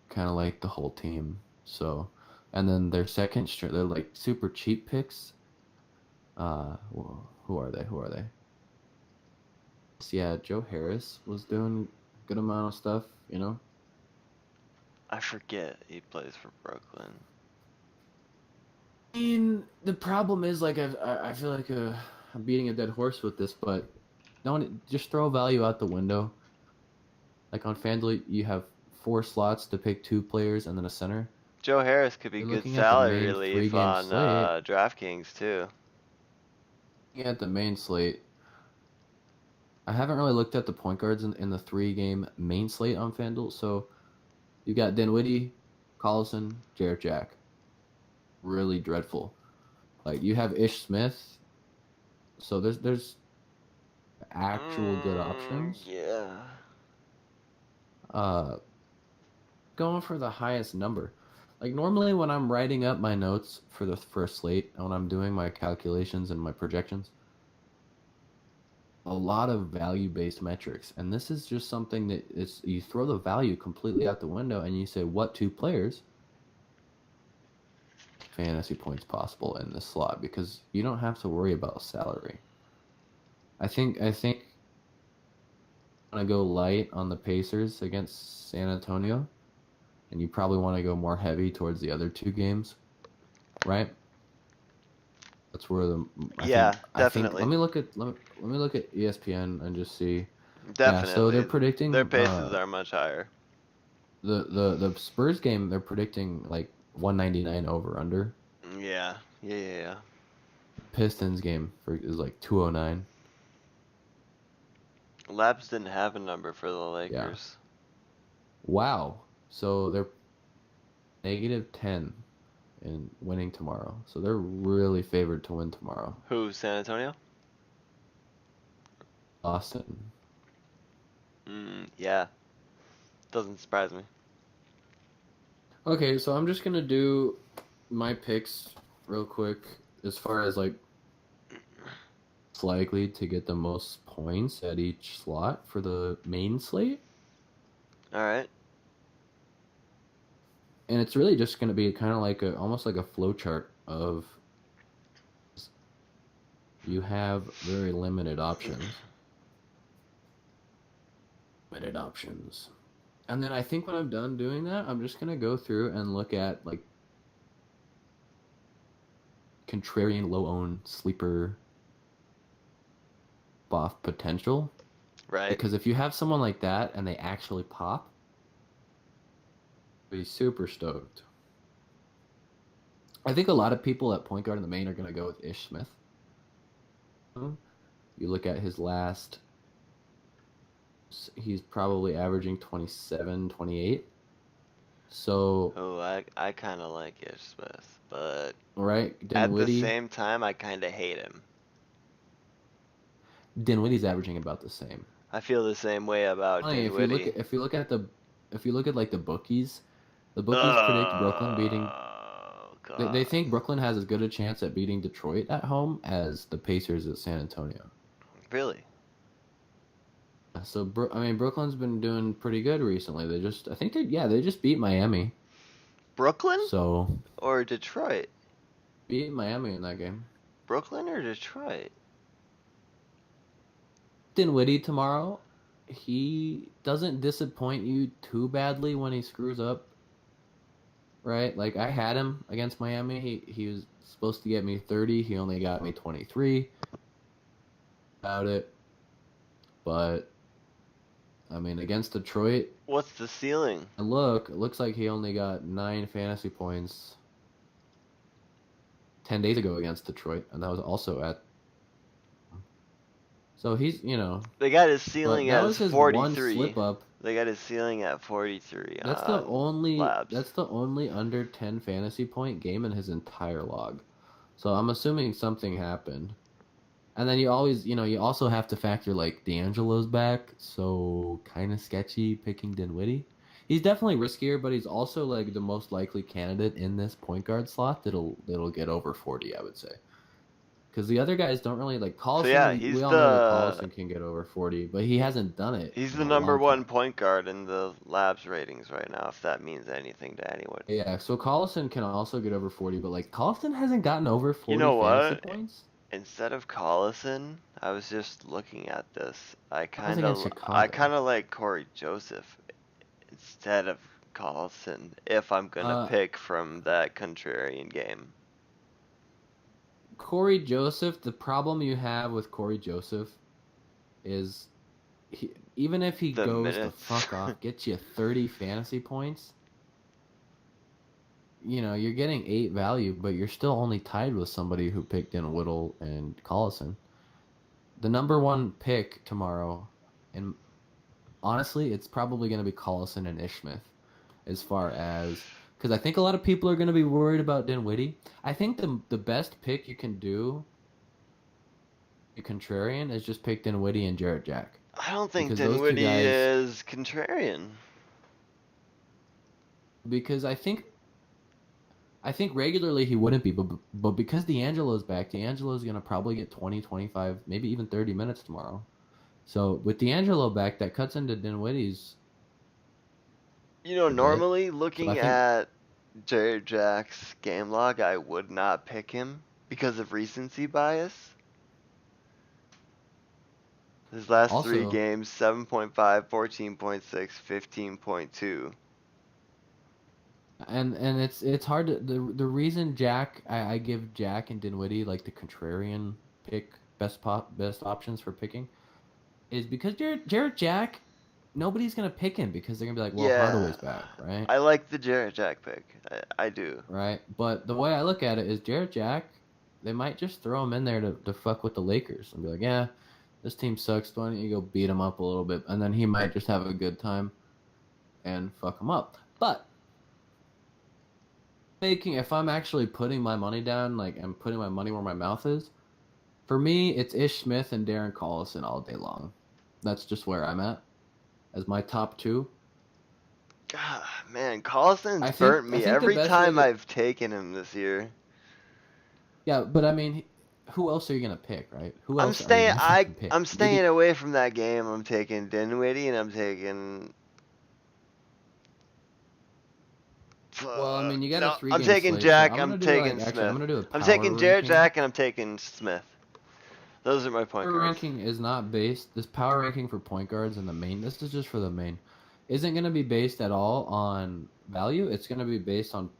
kind of like the whole team. So, and then their second string, they're like super cheap picks. Well, who are they? So yeah, Joe Harris was doing a good amount of stuff, you know. I forget he plays for Brooklyn. I mean, the problem is like I feel like I'm beating a dead horse with this, but don't just throw value out the window. Like on FanDuel, you have 4 slots to pick 2 players and then a center. Joe Harris could be You're good looking at the salary main relief 3 game on slate. DraftKings too. Looking at the main slate, I haven't really looked at the point guards in the 3 game main slate on FanDuel. So you got Dinwiddie, Collison, Jarrett Jack. Really dreadful. Like you have Ish Smith. So there's actual good options. Yeah. Uh, Going for the highest number. Like normally when I'm writing up my notes for the first slate, and when I'm doing my calculations and my projections, a lot of value-based metrics, and this is just something that is you throw the value completely out the window and you say what two players fantasy points possible in this slot because you don't have to worry about salary. I think I go light on the Pacers against San Antonio, and you probably want to go more heavy towards the other two games, right? That's where the Yeah, I think definitely. let me look at ESPN and just see. Yeah, so they're Definitely. Their predicting paces are much higher. the Spurs game. They're predicting like 199 over under. Yeah. Yeah. Pistons game is like 209. Labs didn't have a number for the Yeah. Lakers. Wow. So they're -10 in winning tomorrow. So they're really favored to win tomorrow. Who, San Antonio? Austin. Yeah. Doesn't surprise me. Okay, so I'm just gonna do my picks real quick as far as like it's likely to get the most points at each slot for the main slate. Alright. And it's really just gonna be kind of like almost like a flow chart of you have very limited options. Limited options. And then I think when I'm done doing that, I'm just gonna go through and look at like contrarian low owned sleeper buff potential. Right. Because if you have someone like that and they actually pop, be super stoked. I think a lot of people at point guard in the main are gonna go with Ish Smith. You look at his last, he's probably averaging 27, 28. So, Oh, I kind of like Ish Smith, but right, at the same time, I kind of hate him. Dinwiddie's averaging about the same. I feel the same way about Dinwiddie. If you look at like the bookies predict Brooklyn beating. God. They think Brooklyn has as good a chance at beating Detroit at home as the Pacers at San Antonio. Really? So Brooklyn's been doing pretty good recently. They just beat Miami. Brooklyn? So Or Detroit? beat Miami in that game. Brooklyn or Detroit? Dinwiddie tomorrow, he doesn't disappoint you too badly when he screws up. Right? Like I had him against Miami. He was supposed to get me 30. He only got me 23. About it. But I mean, against Detroit, What's the ceiling? it looks like he only got 9 fantasy points 10 days ago against Detroit, and that was also at. So he's, They got his ceiling that at was his 43. one slip up. They got his ceiling at 43. That's the only Labs. that's the only under 10 fantasy point game in his entire log. So I'm assuming something happened. And then you also have to factor like D'Angelo's back, so kind of sketchy picking Dinwiddie. He's definitely riskier, but he's also like the most likely candidate in this point guard slot that'll get over 40, I would say. Because the other guys don't really like Collison. So yeah, we all know that Collison can get over 40, but he hasn't done it. He's in the a number long one time. point guard in the Labs ratings right now, if that means anything to anyone. Yeah, so Collison can also get over 40, but like Collison hasn't gotten over 40 You know fantasy what? points. Instead of Collison, I was just looking at this. I That was kind against of I Chicago. kind of like Corey Joseph instead of Collison if I'm gonna pick from that contrarian game. Corey Joseph, the problem you have with Corey Joseph is even if he The goes the minutes. fuck off, gets you 30 fantasy points, you're getting 8 value, but you're still only tied with somebody who picked in Whittle and Collison. The number one pick tomorrow, and honestly, it's probably going to be Collison and Ish Smith as far as because I think a lot of people are going to be worried about Dinwiddie. I think the best pick you can do contrarian is just pick Dinwiddie and Jarrett Jack. I don't think Because those two Dinwiddie guys, is contrarian. because I think regularly he wouldn't be, but because D'Angelo's back, D'Angelo's going to probably get 20, 25, maybe even 30 minutes tomorrow. So with D'Angelo back, that cuts into Dinwiddie's. Normally So I looking think at Jared Jack's game log, I would not pick him because of recency bias. His last three also, games, 7.5, 14.6, 15.2. and it's hard to the reason I give Jack and Dinwiddie like the contrarian pick best options for picking is because Jarrett Jack, nobody's gonna pick him because they're gonna be like, well, Yeah, Hardaway's back, right? I like the Jared Jack pick. I do. Right. But the way I look at it is Jarrett Jack, they might just throw him in there to fuck with the Lakers and be like, yeah, this team sucks. Why don't you go beat him up a little bit? And then he might just have a good time and fuck him up. But if I'm actually putting my money down, like I'm putting my money where my mouth is, for me, it's Ish Smith and Darren Collison all day long. That's just where I'm at as my top two. God, man, Collison's I burnt think me the every best way time to, I've taken him this year. yeah, but I mean, who else are you gonna pick, right? Who I'm else are you staying. gonna fucking pick? I'm staying away from that game. I'm taking Dinwiddie and I'm taking. Well, I mean, you got a No, I'm three-game taking slate, so Jack. I'm I'm gonna do taking actually, I'm Smith. gonna do a I'm power taking Jared ranking. Jack and I'm taking Smith. Those are my point Power guards. ranking is not based. This power ranking for point guards in the main. This is just for the main. Isn't gonna be based at all on value. It's gonna be based on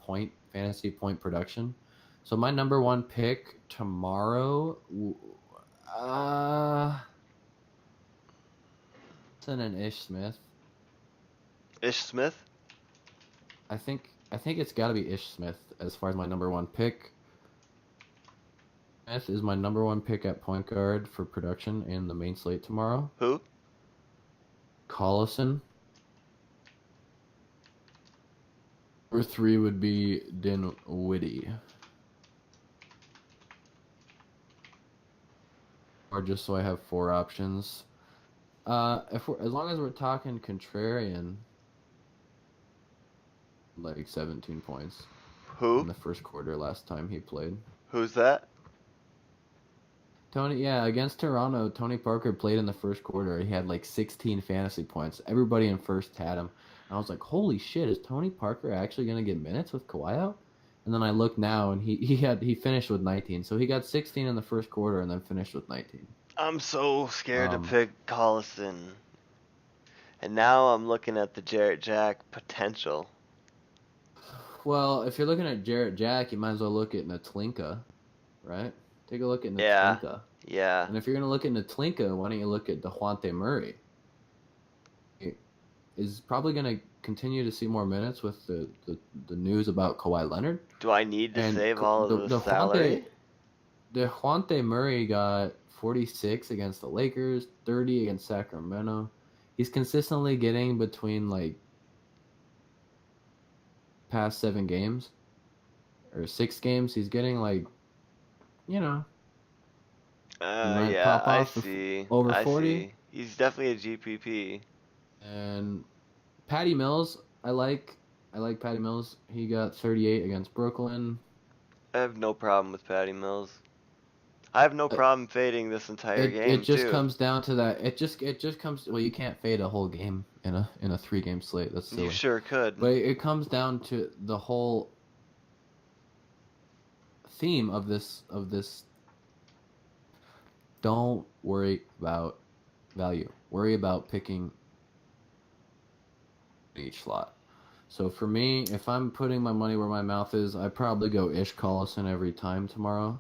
fantasy point production. So my number one pick tomorrow. It's an Ish Smith. Ish Smith. I think it's got to be Ish Smith as far as my number one pick. Smith is my number one pick at point guard for production in the main slate tomorrow. Who? Collison. Number three would be Dinwiddie. Or just so I have four options. As long as we're talking contrarian, like 17 points Who? in the first quarter last time he played. Who's that? Against Toronto, Tony Parker played in the first quarter. He had like 16 fantasy points. Everybody in first had him. And I was like, holy shit, is Tony Parker actually going to get minutes with Kawhi out? And then I look now, and he finished with 19. So he got 16 in the first quarter and then finished with 19. I'm so scared to pick Collison. And now I'm looking at the Jarrett Jack potential. Well, if you're looking at Jarrett Jack, you might as well look at Natlinka, right? Take a look at Yeah. Natlinka. Yeah. And if you're going to look at Natlinka, why don't you look at DeJounte Murray? He is probably going to continue to see more minutes with the news about Kawhi Leonard. Do I need to save all of the salary? DeJounte Murray got 46 against the Lakers, 30 against Sacramento. He's consistently getting between like past 7 games or 6 games. He's getting like, Yeah, I see. Over I 40. see. He's definitely a GPP. And Patty Mills, I like Patty Mills. He got 38 against Brooklyn. I have no problem with Patty Mills. I have no problem fading this entire game. It just comes down to that. It just comes. Well, you can't fade a whole game in a 3-game slate. That's silly. You sure could. But it comes down to the whole theme of this. Don't worry about value. Worry about picking each slot. So for me, if I'm putting my money where my mouth is, I probably go Ish Collison every time tomorrow.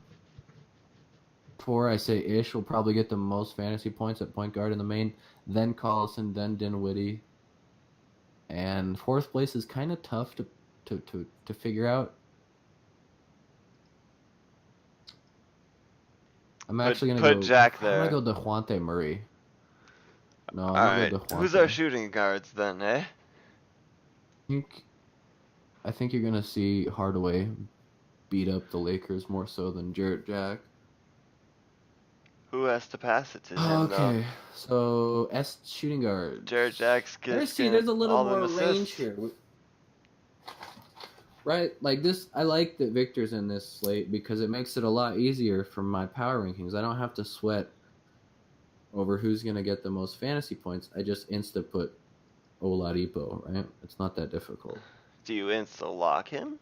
I say Ish will probably get the most fantasy points at point guard in the main, then Collison, then Dinwiddie. And fourth place is kind of tough to figure out. I'm actually going to put Jack there. I'm going to go DeJounte Murray. No, I'm Alright, going to go DeJounte. who's our shooting guards then, eh? I think you're going to see Hardaway beat up the Lakers more so than Jarrett Jack. Who has to pass it to him though? Okay, so S shooting Jared guards. Jack's Let's gets see. There's a little all them more range assists. here, right? Like this, I like that Victor's in this slate because it makes it a lot easier for my power rankings. I don't have to sweat over who's gonna get the most fantasy points. I just insta put Oladipo, right? It's not that difficult. Do you insta lock him?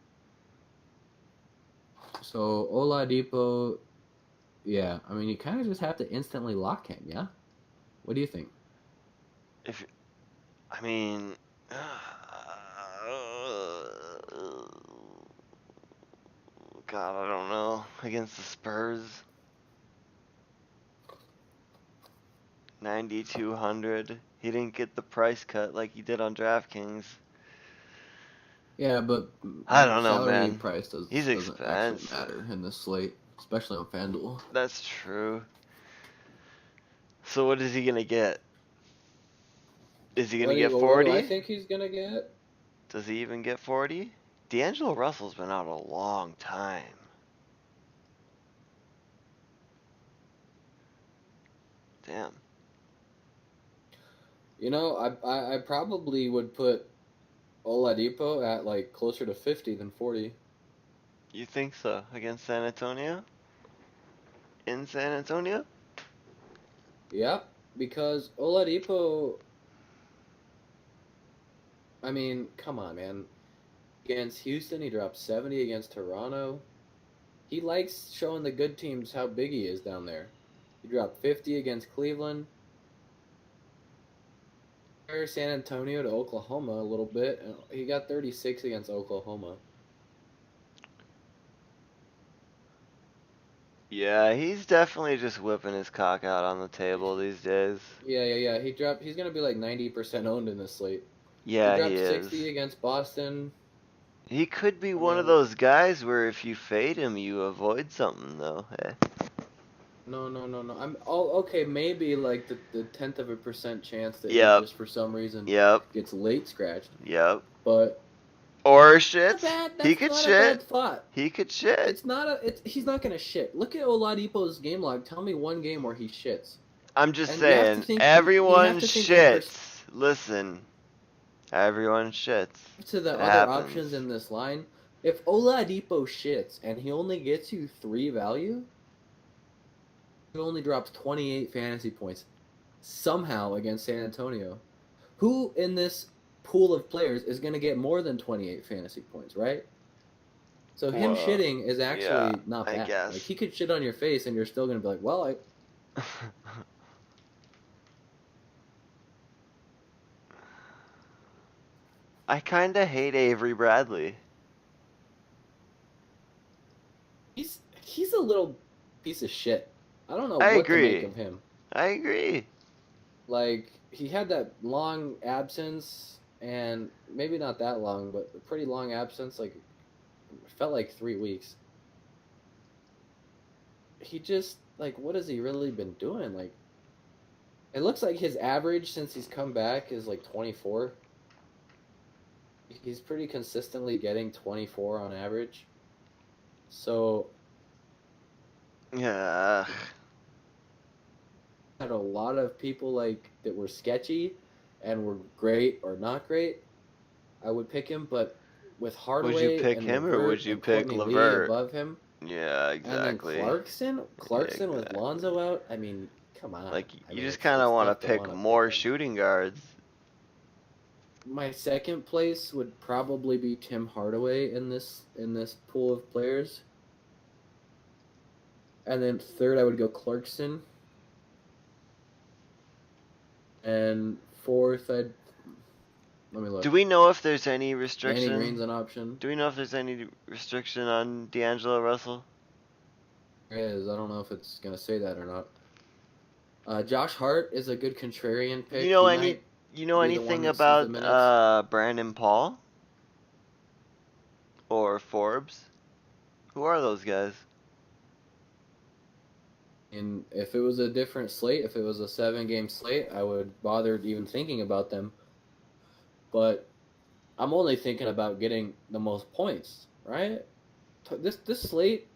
So Oladipo, yeah. I mean, you kind of just have to instantly lock him, yeah. What do you think? If I mean, God, I don't know. Against the Spurs, 9,200. He didn't get the price cut like he did on DraftKings. Yeah, but I don't know, salary man. price He's doesn't actually expensive. matter in this slate, especially on FanDuel. That's true. So what is he gonna get? Is he gonna get What do I 40? think he's gonna get? Does he even get 40? D'Angelo Russell's been out a long time. Damn. You know, I probably would put Oladipo at like closer to 50 than 40. You think so? Against San Antonio? In San Antonio? Yeah, because Oladipo, I mean, come on, man. Against Houston, he dropped 70 against Toronto. He likes showing the good teams how big he is down there. He dropped 50 against Cleveland. San Antonio to Oklahoma a little bit. He got 36 against Oklahoma. Yeah, he's definitely just whipping his cock out on the table these days. Yeah. He's gonna be like 90% owned in this slate. He Yeah, he dropped is. 60 against Boston. He could be I one of mean, those guys where if you fade him, you avoid something, though. Hey. no. I'm okay. Maybe like the 10th of a % chance that he Yep. just for some reason Yep. gets late scratched. Yep. But Or shits. He that's could not a shit. bad thought. He could shit. It's not a. He's not gonna shit. Look at Oladipo's game log. Tell me one game where he shits. I'm just And you have to saying, think. You everyone have to think in shits. Listen. Everyone shits. to the It other happens. options in this line. If Oladipo shits and he only gets you 3 value, he only drops 28 fantasy points somehow against San Antonio. Who in this pool of players is going to get more than 28 fantasy points, right? So him Well, shitting is actually yeah, not I bad. guess. Like he could shit on your face and you're still going to be like, well, I kinda hate Avery Bradley. he's a little piece of shit. I don't know I what to make agree. of him. I agree. Like he had that long absence, and maybe not that long, but a pretty long absence. Like it felt like 3 weeks. He just like what has he really been doing? Like it looks like his average since he's come back is like 24. He's pretty consistently getting 24 on average. So Yeah. had a lot of people like that were sketchy and were great or not great. I would pick him, but with Hardaway Would you pick and him or LeVert would you and pick Courtney Lee LeVert? above him, Yeah, and then exactly. Clarkson with Exactly. Lonzo out. I mean, come on. Like I you mean, just it's kind of want tough to pick wanna more him. shooting guards. My second place would probably be Tim Hardaway in this pool of players, and then third I would go Clarkson, and fourth I'd let me look. Do we know if there's any Danny restriction? Green's an option. Do we know if there's any restriction on D'Angelo Russell? There is. I don't know if it's gonna say that or not. Josh Hart is a good contrarian pick. You know He any? might You know be the one anything that sees the minutes. about Brandon Paul or Forbes? Who are those guys? And if it was a different slate, if it was a 7-game slate, I would bother even thinking about them. But I'm only thinking about getting the most points, right? This slate,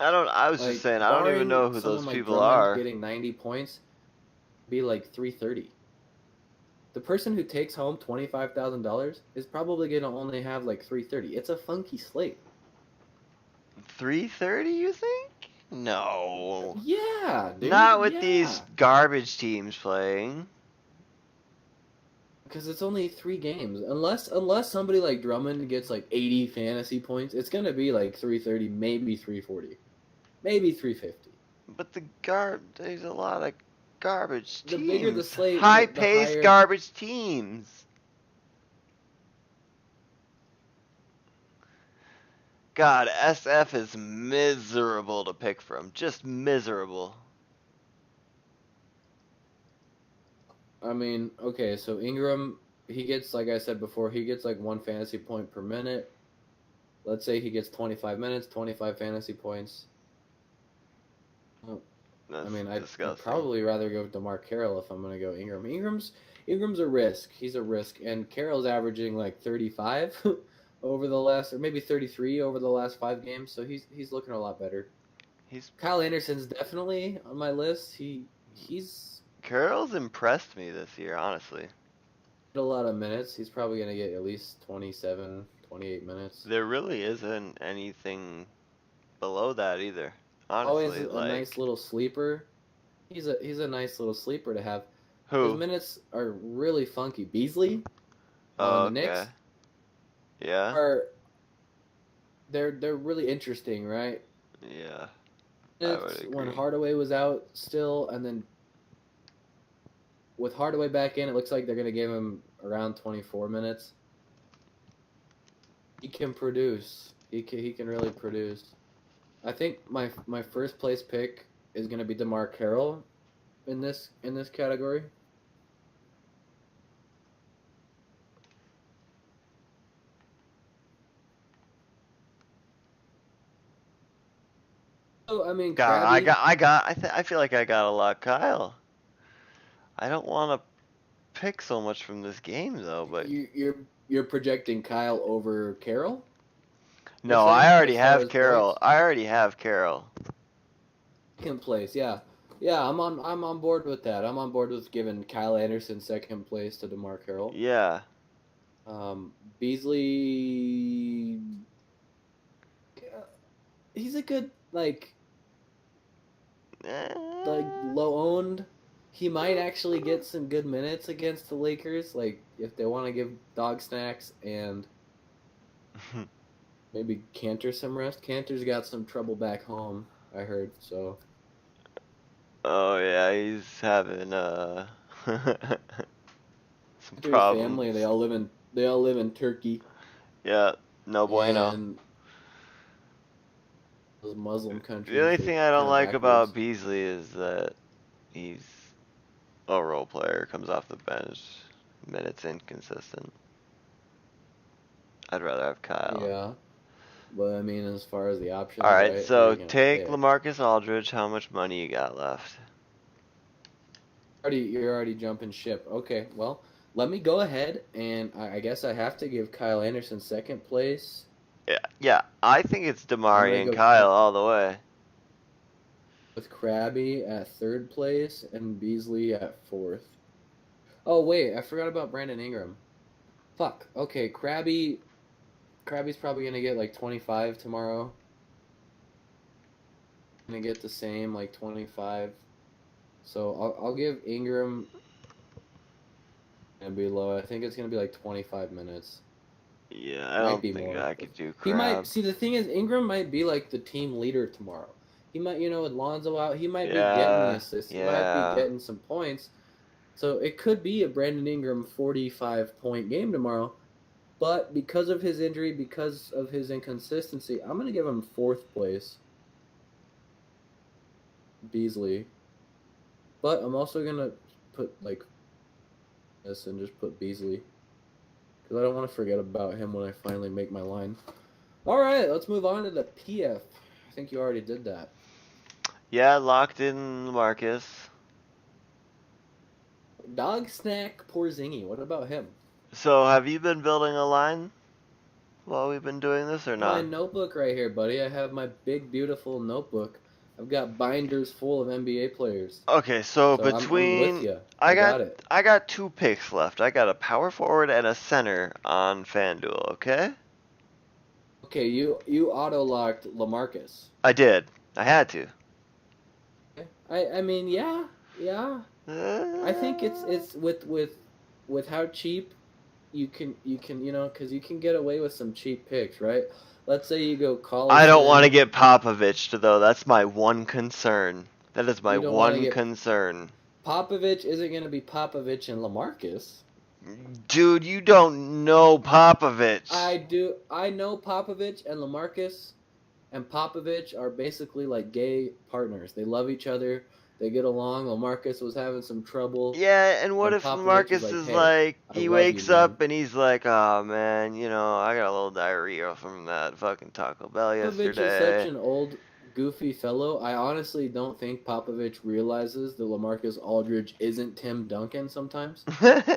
I was just Like, saying, I don't even barring know who someone those like people Drummond are. getting 90 points, be like 330. The person who takes home $25,000 is probably going to only have like 330. It's a funky slate. 330, you think? No. Yeah, dude. Not with these Yeah. garbage teams playing. Because it's only 3 games. Unless somebody like Drummond gets like 80 fantasy points, it's going to be like 330, maybe 340, maybe 350. But there's a lot of garbage The bigger the teams. slate, the High-paced higher. garbage teams. God, SF is miserable to pick from. Just miserable. I mean, okay, so Ingram, he gets, like I said before, he gets like 1 fantasy point per minute. Let's say he gets 25 minutes, 25 fantasy points. Well, I That's mean, I'd disgusting. probably rather go with DeMar Carroll if I'm going to go Ingram. Ingram's a risk. He's a risk. And Carroll's averaging like 35 over the last, or maybe 33 over the last 5 games. So he's looking a lot better. He's Kyle Anderson's definitely on my list. He's Carroll's impressed me this year, honestly. a lot of minutes. He's probably going to get at least 27, 28 minutes. There really isn't anything below that either. Always Honestly, a nice like little sleeper. He's a nice little sleeper to have. His who? minutes are really funky. Beasley on Oh, the okay. Knicks Yeah. are they're really interesting, right? Yeah. I would It's when agree. Hardaway was out still, and then with Hardaway back in, it looks like they're gonna give him around 24 minutes. He can produce. He can really produce. I think my first place pick is gonna be DeMar Carroll in this category. Oh, I mean, God, Krabby, I feel like I got a lot, Kyle. I don't want to pick so much from this game though, but you're projecting Kyle over Carroll. You're no, saying I already as far have as Carroll. points, I already have Carroll. second place, yeah, yeah. I'm on board with that. I'm on board with giving Kyle Anderson second place to DeMar Carroll. Yeah. Beasley, he's a good like Eh. low owned. He might actually get some good minutes against the Lakers, like if they want to give Dog Snacks and maybe Cantor some rest. Cantor's got some trouble back home, I heard. So Oh yeah, he's having some Cantor's problems. family, they all live in Turkey Yeah, no bueno. and those Muslim The countries. only They're thing I don't kind of like about backwards. Beasley is that he's a role player, comes off the bench, minutes inconsistent. I'd rather have Kyle. Yeah, but I mean, as far as the options, Alright, right? Who are so you gonna take pick? LaMarcus Aldridge. How much money you got left? You're already jumping ship. Okay, well, let me go ahead and I guess I have to give Kyle Anderson second place. Yeah, I think it's I'm Damari gonna and go Kyle all the way. with Krabby at third place and Beasley at fourth. Oh wait, I forgot about Brandon Ingram. Fuck. Okay, Krabby's probably gonna get like 25 tomorrow. Gonna get the same like 25. So I'll give Ingram gonna be low. I think it's gonna be like 25 minutes. Yeah, I Might don't be think more. I could do He might Crab. see the thing is Ingram might be like the team leader tomorrow. He might, with Lonzo out, he might be getting the Yeah, assists. He might be yeah. getting some points. So it could be a Brandon Ingram 45-point game tomorrow. But because of his injury, because of his inconsistency, I'm gonna give him fourth place, Beasley. But I'm also gonna put like this and just put Beasley because I don't want to forget about him when I finally make my line. All right, let's move on to the PF. I think you already did that. Yeah, locked in Marcus. Dog Snack Porzingis. What about him? So, have you been building a line while we've been doing this or My not? notebook right here, buddy. I have my big, beautiful notebook. I've got binders full of NBA players. Okay, so So I'm with between you. I I got got it. I got two picks left. I got a power forward and a center on FanDuel, okay? Okay, you auto locked LaMarcus. I did. I had to. Okay. I mean, yeah. I think it's with how cheap you can because you can get away with some cheap picks, right? Let's say you go I don't want to Collison. get Popovich though. That's my one concern. That is my You don't want to one get concern. Popovich. Isn't going to be Popovich and LaMarcus. Dude, you don't know Popovich. I do. I know Popovich and LaMarcus and Popovich are basically like gay partners. They love each other. They get along. LaMarcus was having some trouble, Yeah, and what and if Popovich is Marcus like, is "Hey, like, I he love you, wakes man." up and he's like, oh man, I got a little diarrhea from that fucking Taco Bell Popovich is such yesterday. an old, goofy fellow. I honestly don't think Popovich realizes that LaMarcus Aldridge isn't Tim Duncan sometimes.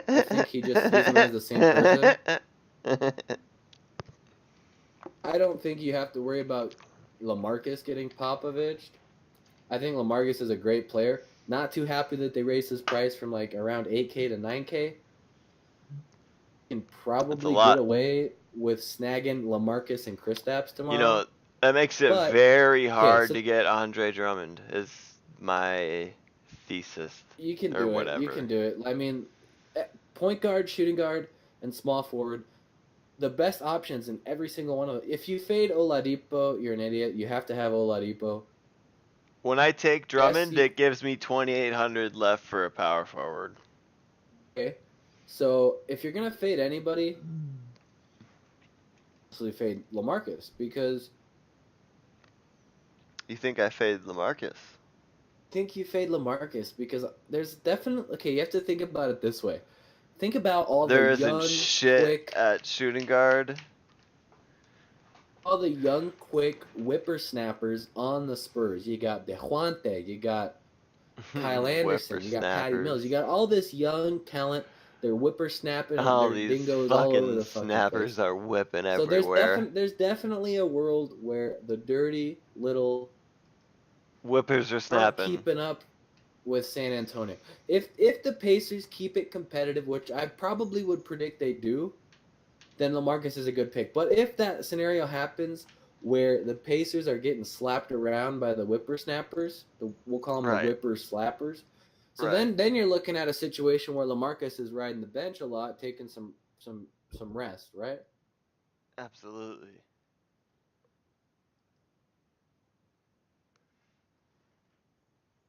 I think he just sees him as the same person. I don't think you have to worry about LaMarcus getting Popovich. I think LaMarcus is a great player. Not too happy that they raised his price from like around 8K to 9K. Can That's a probably get lot. away with snagging LaMarcus and Kristaps You tomorrow. know, that makes it But very okay, hard so to get Andre Drummond, is my thesis, you can or do it. You whatever. can do it. I mean, point guard, shooting guard, and small forward. The best options in every single one of them. If you fade Oladipo, you're an idiot. You have to have Oladipo. When I take Yes, Drummond, it gives me 2,800 left for a power forward. okay. So if you're gonna fade anybody, absolutely fade LaMarcus because You think I fade LaMarcus? I think you fade LaMarcus because there's definitely okay. You have to think about it this way. Think about There isn't shit at shooting guard. all the young, quick whippersnappers on the Spurs. You got DeJuante, you got Kyle Anderson, you got Patty Whippersnappers. Mills, you got all this young talent. They're whippersnapping All their these dingoes all over fucking the fucking place. snappers are whipping So everywhere. there's definitely a world where the dirty little Whippers are aren't snapping. keeping up with San Antonio. If the Pacers keep it competitive, which I probably would predict they do, then LaMarcus is a good pick. But if that scenario happens where the Pacers are getting slapped around by the whippersnappers, we'll call them the Right. whipper slappers. So Right. then you're looking at a situation where LaMarcus is riding the bench a lot, taking some rest, right? Absolutely.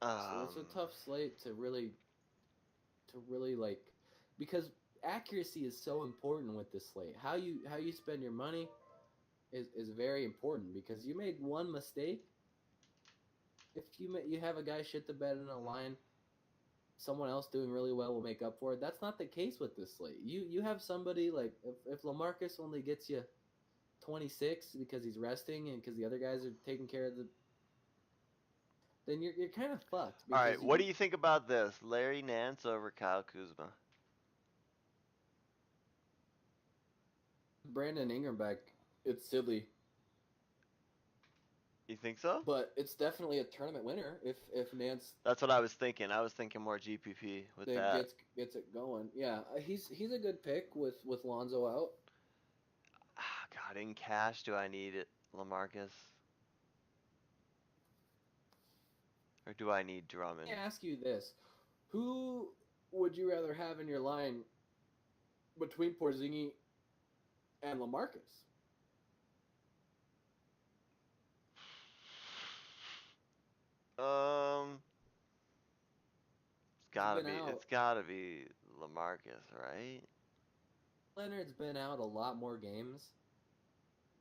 So it's a tough slate to really like because accuracy is so important with this slate. How you spend your money is very important because you made one mistake. If you have a guy shit the bed in a line, someone else doing really well will make up for it. That's not the case with this slate. You have somebody like if LaMarcus only gets you 26 because he's resting and because the other guys are taking care of the, then you're kind of fucked All right. because What do you think about this? Larry Nance over Kyle Kuzma. Brandon Ingram back. It's silly, You think so? but it's definitely a tournament winner if Nance That's what I was thinking. I was thinking more GPP with then that. gets it going. Yeah, he's a good pick with Lonzo out. Ah, God, in cash, do I need it, LaMarcus? Or do I need Let me Drummond? ask you this: who would you rather have in your line between Porzingis and LaMarcus? Um, He's been it's out. gotta be LaMarcus, right? Leonard's been out a lot more games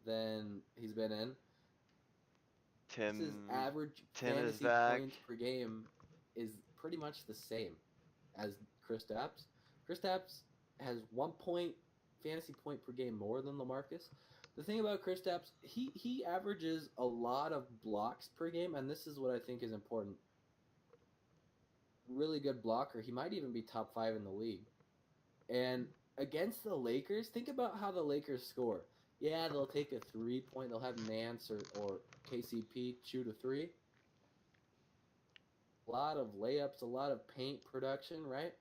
than he's been in. His Tim, average Tim is fantasy back. points per game is pretty much the same as Kristaps. Kristaps has 1 point fantasy point per game more than LaMarcus. The thing about Kristaps, he averages a lot of blocks per game, and this is what I think is important. Really good blocker. He might even be top 5 in the league. And against the Lakers, think about how the Lakers score. Yeah, they'll take a 3-point. They'll have Nance or KCP shoot a 3. A lot of layups, a lot of paint production, right?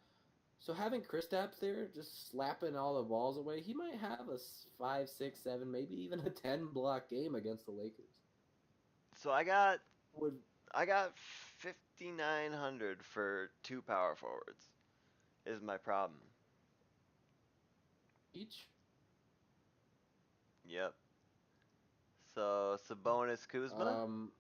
So having Kristaps there, just slapping all the balls away, he might have a 5, 6, 7, maybe even a 10 block game against the Lakers. So I got Would 5,900 for 2 power forwards. Is my problem. each? Yep. So Sabonis, Kuzma. Um,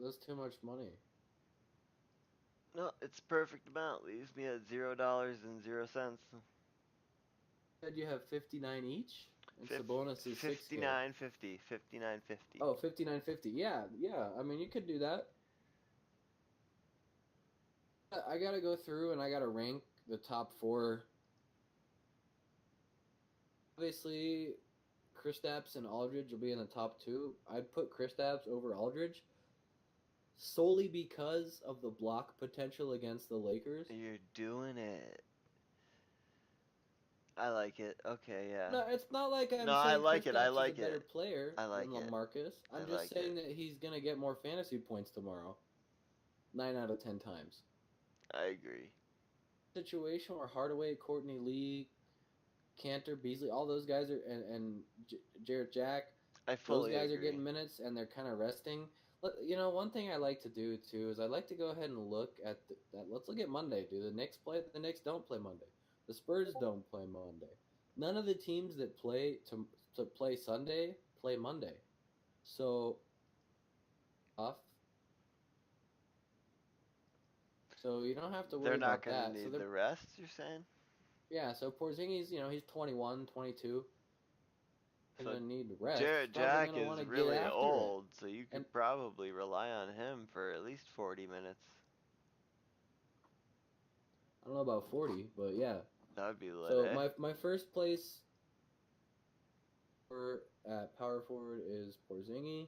that's too much money. No, it's perfect amount. Leaves me at $0.00. Said you have 59 each, and Sabonis is 6K. 59.50. 59.50. Oh, 59.50. Yeah, yeah. I mean, you could do that. I gotta go through and I gotta rank the top 4. Obviously, Kristaps and Aldridge will be in the top 2. I'd put Kristaps over Aldridge solely because of the block potential against the Lakers. You're doing it. I like it. Okay, yeah. No, it's not like No, I'm I saying like it. I Kristaps is a like better it. player I than like it. LaMarcus. I I'm just like saying it. that he's gonna get more fantasy points tomorrow. 9 out of 10 times. I agree. Situation where Hardaway, Courtney Lee, Cantor, Beasley, all those guys are, and Jarrett Jack, I those fully guys are agree. getting minutes and they're kind of resting. One thing I like to do too is I like to go ahead and look at that. Let's look at Monday. Do the Knicks play? The Knicks don't play Monday. The Spurs don't play Monday. None of the teams that play to play Sunday play Monday. So off. So you don't have to They're worry not about going to that. So need the rest, you're saying? yeah. So Porzingis, he's 21, 22. So Gonna need rest. He's Jarrett probably Jack gonna want is to get really after it. old, so you And could probably rely on him for at least 40 minutes. I don't know about 40, but yeah. That would be lit, So eh? my first place at power forward is Porzingis.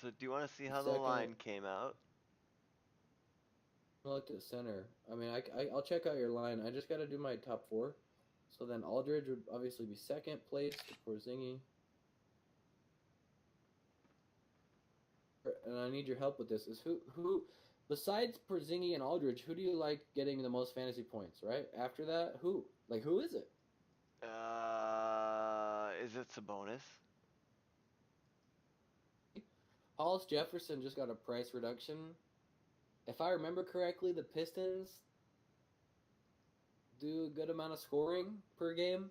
So do you want to see how the Second, line came out? I looked at center. I mean, I'll check out your line. I just got to do my top 4. So then Aldridge would obviously be second place to Porzingis. And I need your help with this. Is who besides Porzingis and Aldridge, who do you like getting the most fantasy points? Right after that, who is it? Is it Sabonis? Hollis Jefferson just got a price reduction. If I remember correctly, the Pistons do a good amount of scoring per game.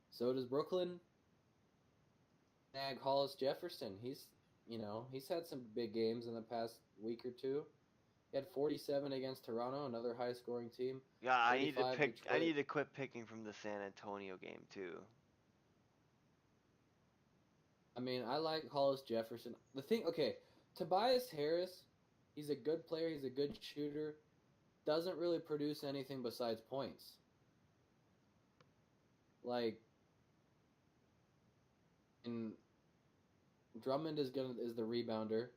So does Brooklyn. Nag Hollis Jefferson. He's had some big games in the past week or two. He had 47 against Toronto, another high scoring team. Yeah, I need to 35 pick. I Detroit. need to quit picking from the San Antonio game too. I mean, I like Hollis Jefferson. Tobias Harris, he's a good player. He's a good shooter. Doesn't really produce anything besides points. Like, and Drummond is the rebounder.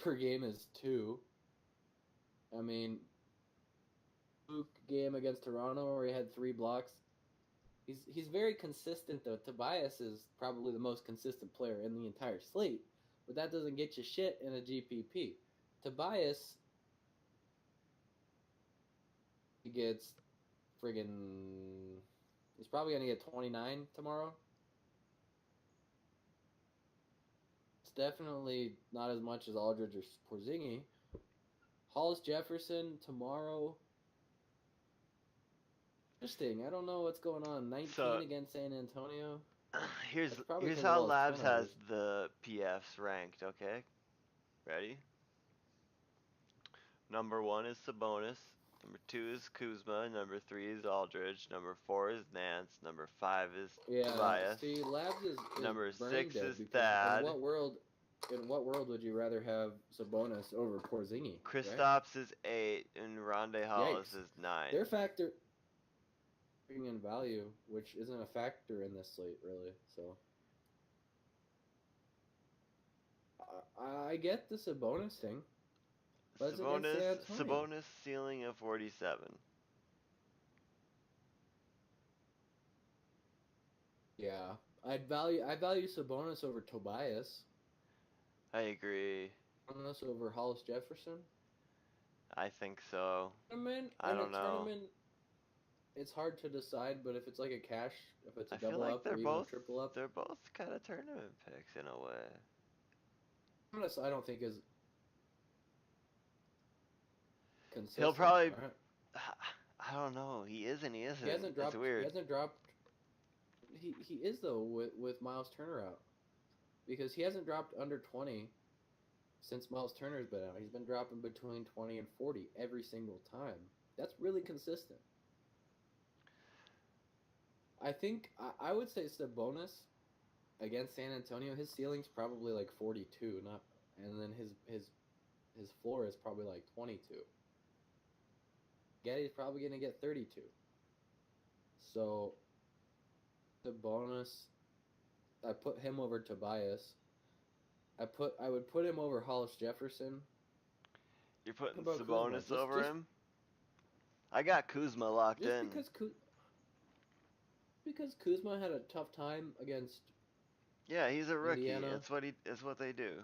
Per game is 2. I mean, Luke game against Toronto where he had 3 blocks. He's very consistent though. Tobias is probably the most consistent player in the entire slate, but that doesn't get you shit in a GPP. Tobias, he gets friggin'. He's probably gonna get 29 tomorrow. It's definitely not as much as Aldridge or Porzingis. Hollis Jefferson tomorrow. Interesting. I don't know what's going on. 19 So against San Antonio. here's That's probably here's because of how all his Labs has turnovers. the PFs ranked. Okay, ready? Number 1 is Sabonis. Number 2 is Kuzma. Number 3 is Aldridge. Number 4 is Nance. Number 5 is Yeah, Tobias. see, Labs is Number brain 6 dead is because Thad. in what world would you rather have Sabonis over Porzingis, right? Kristaps is 8 and Rondae Hollis Yikes. is 9. Their factor in value, which isn't a factor in this slate really. So I get the Sabonis thing. But it's against San Antonio. Sabonis ceiling of 47. Yeah, I value Sabonis over Tobias. I agree. Sabonis over Hollis Jefferson. I think so. Tournament I in a don't know. tournament, it's hard to decide. But if it's like a cash, if it's a I feel double like up or even a triple up, they're both kind of tournament picks in a way. Sabonis I don't think is He'll consistent. probably Right? I don't know. He is and he He hasn't isn't. It's dropped. He weird. hasn't dropped. He is though with Miles Turner out because he hasn't dropped under 20 since Miles Turner's been out. He's been dropping between 20 and 40 every single time. That's really consistent. I think I would say Sabonis against San Antonio. His ceiling's probably like 42, not, and then his floor is probably like 22. Getty's probably gonna get 32. So the bonus, I put him over Tobias. I would put him over Hollis Jefferson. You're putting How about Kuzma? Sabonis over him? I got Kuzma locked Just in. because Kuzma had a tough time against Yeah, he's a rookie. Indiana. It's what they do.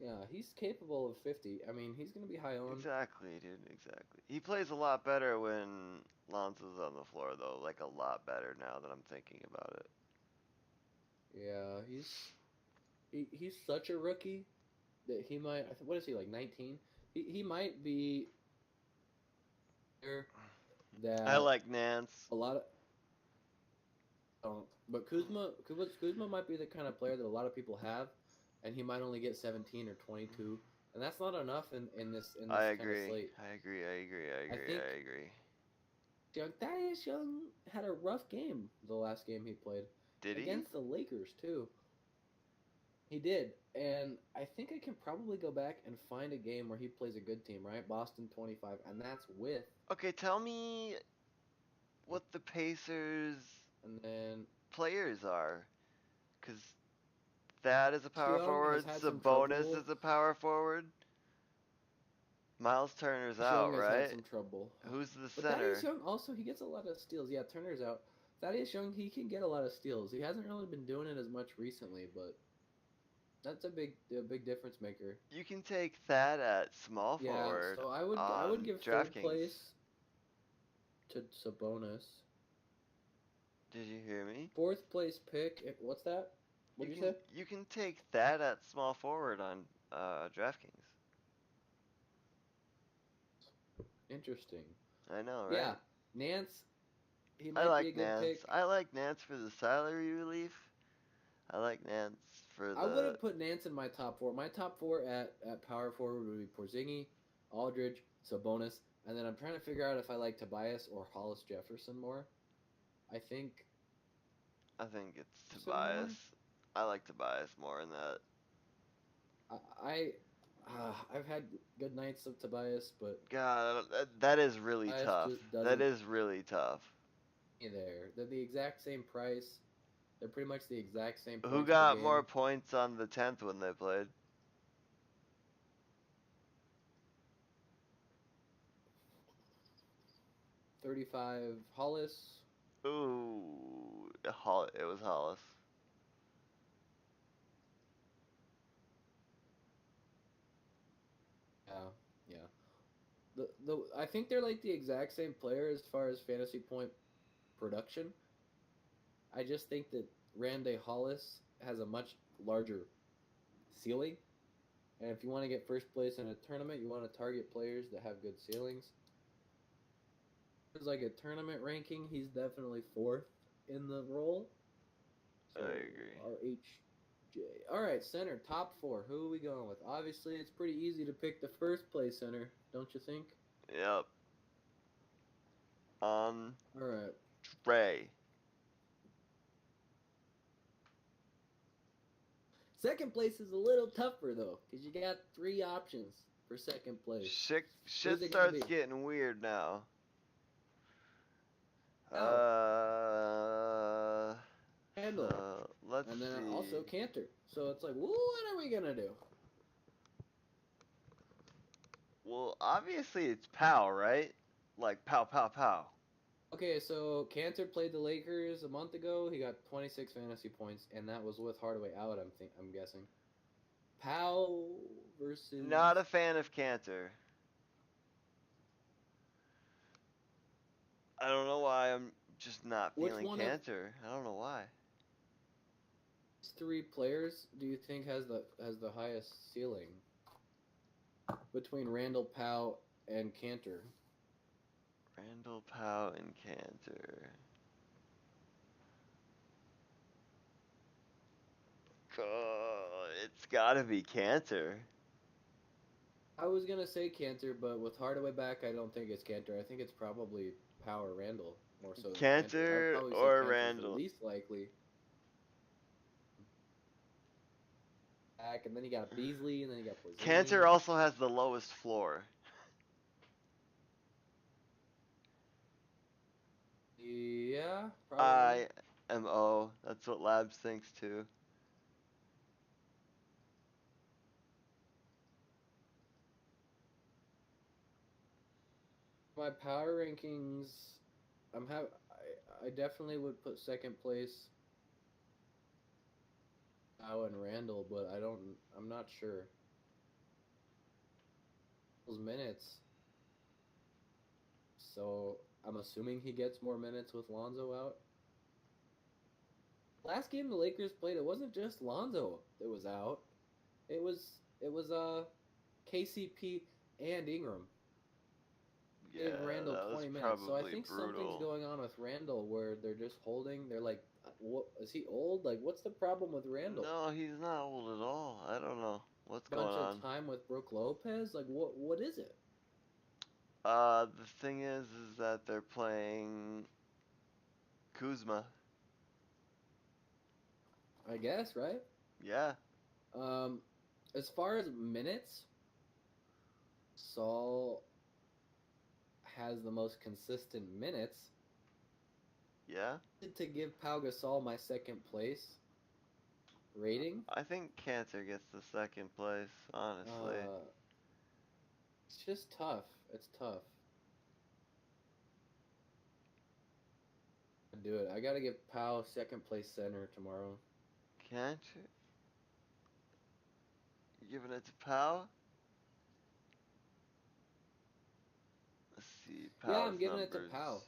Yeah, he's capable of 50. I mean, he's gonna be high on. Exactly, dude. Exactly. He plays a lot better when Lonzo's on the floor, though. Like a lot better now that I'm thinking about it. Yeah, he's such a rookie that he might. What is he like? 19. He might be there that I like Nance. a lot of. But Kuzma might be the kind of player that a lot of people have, and he might only get 17 or 22, and that's not enough in this kind of slate. I agree. Thaddeus Young had a rough game the last game he played. Did he? Against the Lakers too. He did, and I think I can probably go back and find a game where he plays a good team, right? Boston 25, and that's with. Okay, tell me what the Pacers And then players are, because that is a power Young has forward. had some Sabonis trouble. is a power forward. Miles Turner's Thaddeus out, Young has right? had some trouble. Who's the But center? Thaddeus Young also he gets a lot of steals. Yeah, Turner's out. Thaddeus Young he can get a lot of steals. He hasn't really been doing it as much recently, but that's a big difference maker. You can take that at small forward. Yeah, so I would give third DraftKings. place to Sabonis. Did you hear me? Fourth place pick. What's that? What did you say? You can take that at small forward on DraftKings. Interesting. I know, right? Yeah, Nance. He might I like be a good Nance. pick. I like Nance for the salary relief. I like Nance for the. I wouldn't put Nance in my top four. My top four at power forward would be Porzingis, Aldridge, Sabonis, and then I'm trying to figure out if I like Tobias or Hollis Jefferson more. I think it's Similar? Tobias. I like Tobias more in that. I've had good nights of Tobias, but God, that is really Tobias tough. just doesn't- That is really tough. They're the exact same price. They're pretty much the exact same. Who points per got game. more points on the 10th when they played? 35 Hollis. Ooh, it was Hollis. Yeah. I think they're like the exact same player as far as fantasy point production. I just think that Randy Hollis has a much larger ceiling. And if you want to get first place in a tournament, you want to target players that have good ceilings. There's like a tournament ranking, he's definitely fourth in the role. I agree. RHJ. All right, center, top four. Who are we going with? Obviously, it's pretty easy to pick the first place center, don't you think? Yep. All right. Trey. Second place is a little tougher, though, because you got three options for second place. Shit Who's it gonna starts be? getting weird now. Handle. Let's And then see. also Cantor. So it's like, what are we going to do? Well, obviously it's Pow, right? Like pow, pow, pow. Okay, so Cantor played the Lakers a month ago. He got 26 fantasy points, and that was with Hardaway out. I'm guessing. Powell Not a versus fan of Cantor. I don't know why I'm just not which feeling one of Cantor. I don't know why. these three players do you think has the highest ceiling between Randall, Powell, and Cantor? Randall, Pow, and Cantor. Oh, it's gotta be Cantor. I was gonna say Cantor, but with Hardaway back, I don't think it's Cantor. I think it's probably Powell or Randall more so than Cantor. I would Cantor probably say or Cantor's the Randall? least likely back, and then you got Beasley, and then you got Cantor Porzingis. also has the lowest floor. Yeah, probably. IMO. That's what Labs thinks too. My power rankings, I definitely would put second place Powell and Randall, but I'm not sure. Those minutes, so I'm assuming he gets more minutes with Lonzo out. Last game the Lakers played, it wasn't just Lonzo that was out. It was KCP and Ingram. Gave Yeah, Randall that was 20 minutes. So I probably think something's brutal. going on with Randall where they're just holding. They're like, what is he old? Like, what's the problem with Randall? No, he's not old at all. I don't know what's going Bunch of on. time with Brooke Lopez? Like, what is it? The thing is that they're playing Kuzma. I guess, right? Yeah, Um, as far as minutes, Saul has the most consistent minutes. yeah. To give Pau Gasol my second place rating, I think Cantor gets the second place, honestly. uh, it's just tough. It's tough. I do it. I gotta give Pau second place center tomorrow. Cantor? You giving it to Pow? Let's see, Yeah, I'm Pow's giving it to numbers. Pau.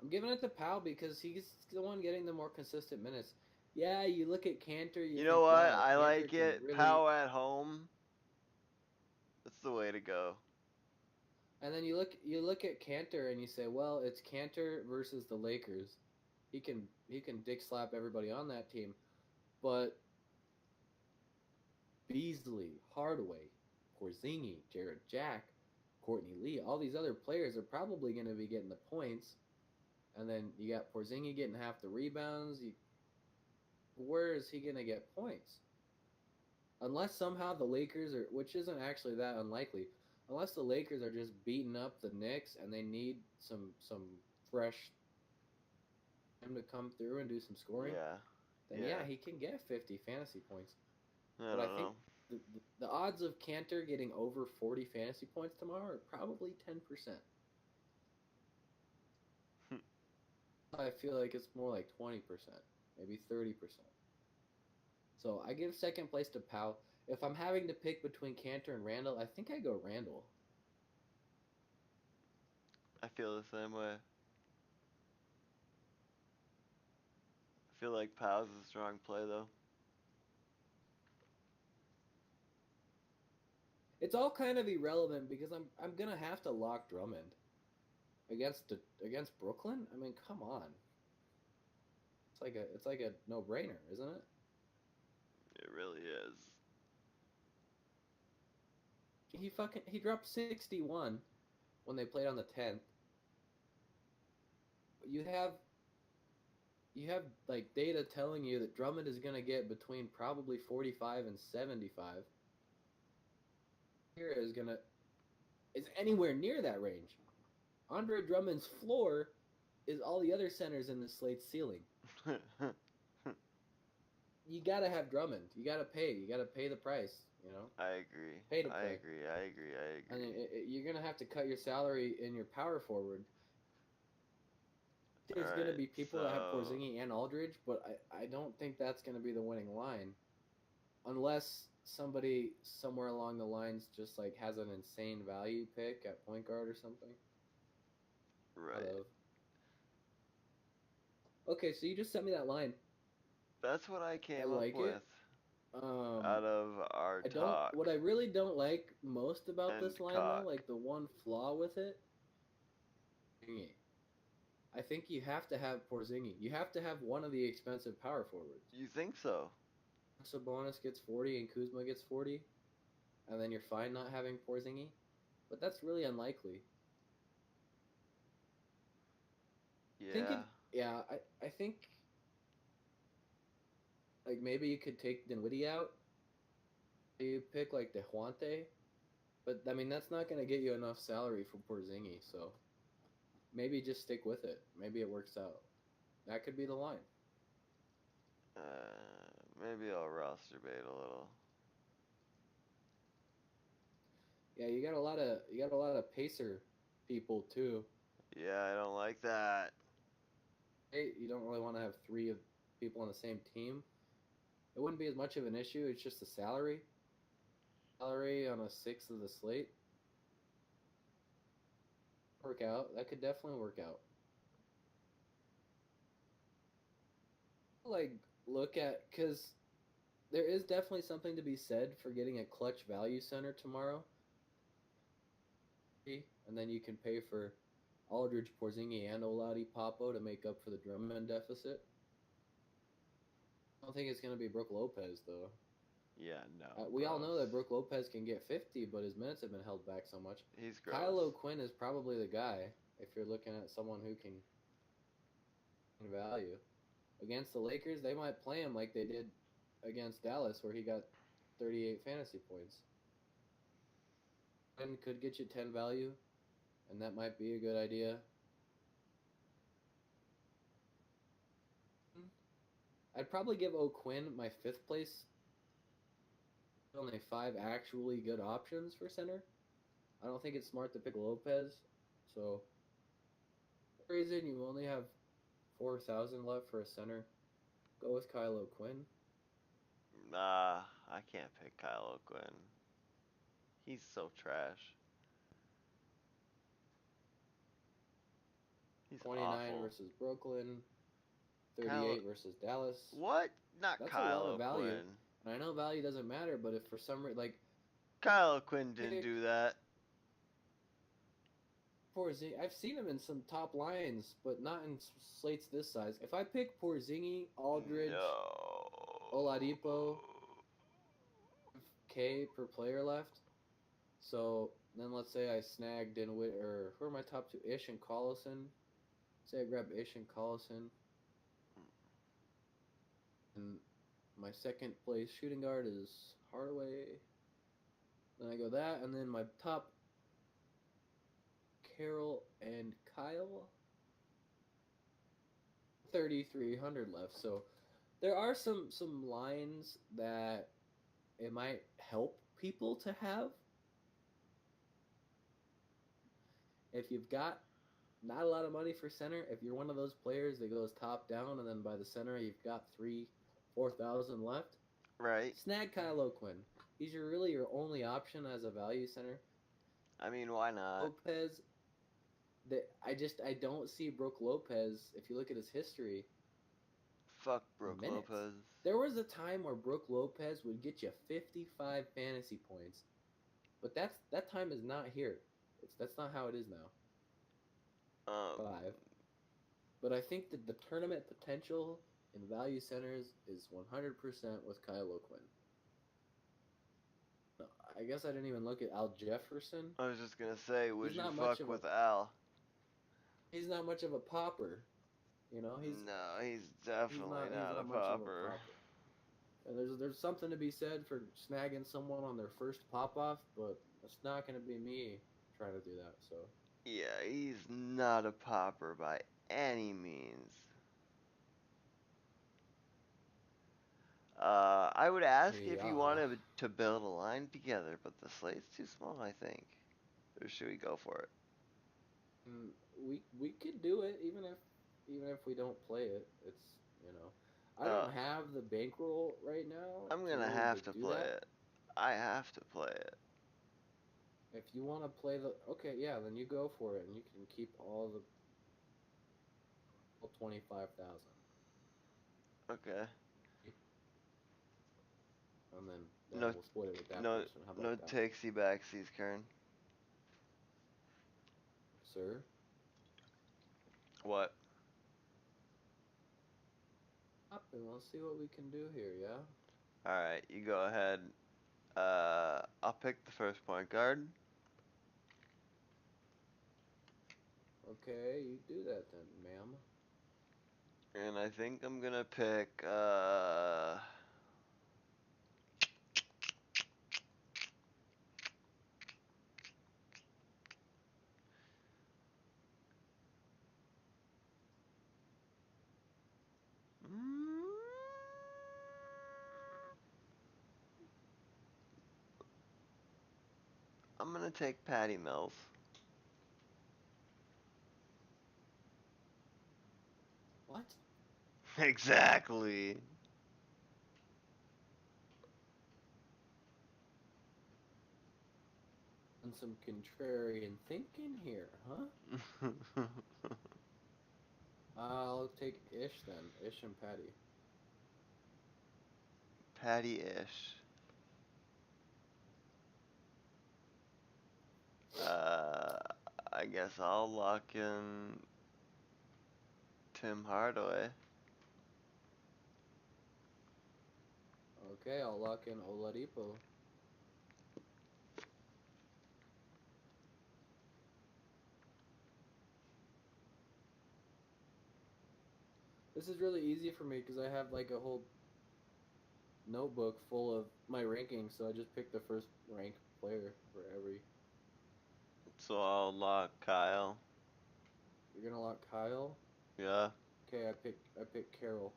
I'm giving it to Pau because he's the one getting the more consistent minutes. Yeah, you look at Cantor, you You know think, what? wow, I Cantor like can it. really. Pow at home. That's the way to go. And then you look at Cantor and you say, well, it's Cantor versus the Lakers. He can dick slap everybody on that team, but Beasley, Hardaway, Porzingis, Jared Jack, Courtney Lee, all these other players are probably going to be getting the points. And then you got Porzingis getting half the rebounds. Where is he going to get points? Unless somehow the Lakers are, which isn't actually that unlikely, unless the Lakers are just beating up the Knicks and they need some fresh him to come through and do some scoring, Yeah. then yeah, Yeah. he can get 50 fantasy points. I But I don't think know. the odds of Cantor getting over 40 fantasy points tomorrow are probably 10%. I feel like it's more like 20%, maybe 30%. So I give second place to Powell. If I'm having to pick between Cantor and Randall, I think I go Randall. I feel the same way. I feel like Pow's a strong play though. It's all kind of irrelevant because I'm gonna have to lock Drummond against Brooklyn. I mean, come on. It's like a no brainer, isn't it? It really is. He dropped 61 when they played on the 10th. You have you have like data telling you that Drummond is gonna get between probably 45 and 75. Here is anywhere near that range. Andre Drummond's floor is all the other centers in the slate ceiling. you gotta have Drummond. You gotta pay. You gotta pay the price. You know, I agree. pay to I play. agree. I agree. I I mean, agree. you're gonna have to cut your salary in your power forward. All There's gonna right. be people that have So Porzingis and Aldridge, but I don't think that's gonna be the winning line unless somebody somewhere along the lines just like has an insane value pick at point guard or something. Out right. of okay, so you just sent me that line. That's what I I came up like it. with Um, out of our I don't. What I talks really don't like most about this and line, though, cock. like the one flaw with it, Porzingis. I think you have to have Porzingis. You have to have one of the expensive power forwards. You think so? Sabonis gets 40 and Kuzma gets 40, and then you're fine not having Porzingis. But that's really unlikely. Yeah. Yeah, I think like maybe you could take Dinwiddie out. You pick like DeJuante, but I mean that's not going to get you enough salary for Porzingis. So maybe just stick with it. Maybe it works out. That could be the line. Maybe I'll roster bait a little. Yeah, you got a lot of pacer people too. Yeah, I don't like that. Hey, you don't really want to have three of people on the same team. It wouldn't be as much of an issue. It's just the salary. Salary on a sixth of the slate. Work out. That could definitely work out. Like look at because there is definitely something to be said for getting a clutch value center tomorrow, and then you can pay for Aldridge, Porzingis, and Oladipo to make up for the Drummond deficit. I don't think it's going to be Brook Lopez though. Yeah, no, We all know that gross. Brook Lopez can get 50, but his minutes have been held back so much. He's Kyle gross. O'Quinn is probably the guy if you're looking at someone who can value. Against the Lakers, they might play him like they did against Dallas, where he got 38 fantasy points. And could get you 10 value, and that might be a good idea. I'd probably give O'Quinn my fifth place. Only five actually good options for center. I don't think it's smart to pick Lopez. So, for the reason you only have 4,000 left for a center, go with Kyle O'Quinn. Nah, I can't pick Kyle O'Quinn. He's so trash. He's 29 awful. versus Brooklyn, Kyle, 38 versus Dallas. what? Not That's a Kyle lot of value. O'Quinn. And I know value doesn't matter, but if for some reason, like, Kyle O'Quinn didn't do pick that. Porzingis, I've seen him in some top lines, but not in slates this size. If I pick Porzingis, Aldridge, Oladipo, No. K per player left. So then let's say I snag Dinwiddie, or who are my top two? Ish and Collison. Say I grab Ish and Collison. And my second place shooting guard is Hardaway. Then I go that, and then my top Carroll and Kyle. 3,300 left. So there are some lines that it might help people to have. If you've got not a lot of money for center, if you're one of those players that goes top down and then by the center you've got 4,000 left, Right. snag Kyle O'Quinn. He's your only option as a value center. I mean, why not? Lopez, I don't see Brook Lopez. If you look at his history, Fuck Brook minutes. Lopez. There was a time where Brook Lopez would get you 55 fantasy points, but that time is not here. That's not how it is now. Um, 5. But I think that the tournament potential in value centers is 100% with Kyle O'Quinn. I guess I didn't even look at Al Jefferson. I was just gonna say, would He's you not much fuck of with a Al? he's not much of a popper. You know, No, he's he's definitely not he's not a not much of a popper. popper. And there's something to be said for snagging someone on their first pop off, but it's not going to be me trying to do that. So Yeah, he's not a popper by any means. I would ask if you Yeah. wanted to build a line together, but the slate's too small, I think. Or should we go for it? We could do it even if we don't play it. It's I Uh, don't have the bankroll right now I'm to gonna really have to to do play that. it. I have to play it. If you want to play okay, yeah, then you go for it, and you can keep all 25,000, Okay. and then No, we'll split it with that no, person. How no about that, takesy backsies, Kern. sir? What? Up and let's see what we can do here. Yeah. Alright, you go ahead. I'll pick the first point guard. Okay, you do that then, ma'am. And I think I'm gonna pick, mm, I'm gonna take Patty Mills. What? Exactly. And some contrarian thinking here, huh? I'll take Ish then. Ish and Patty. Patty-ish. Uh, I guess I'll lock in Tim Hardaway. Okay, I'll lock in Oladipo. This is really easy for me because I have like a whole notebook full of my rankings, so I just pick the first ranked player for every. So I'll lock Kyle. You're gonna lock Kyle. Yeah. Okay, I pick Carroll.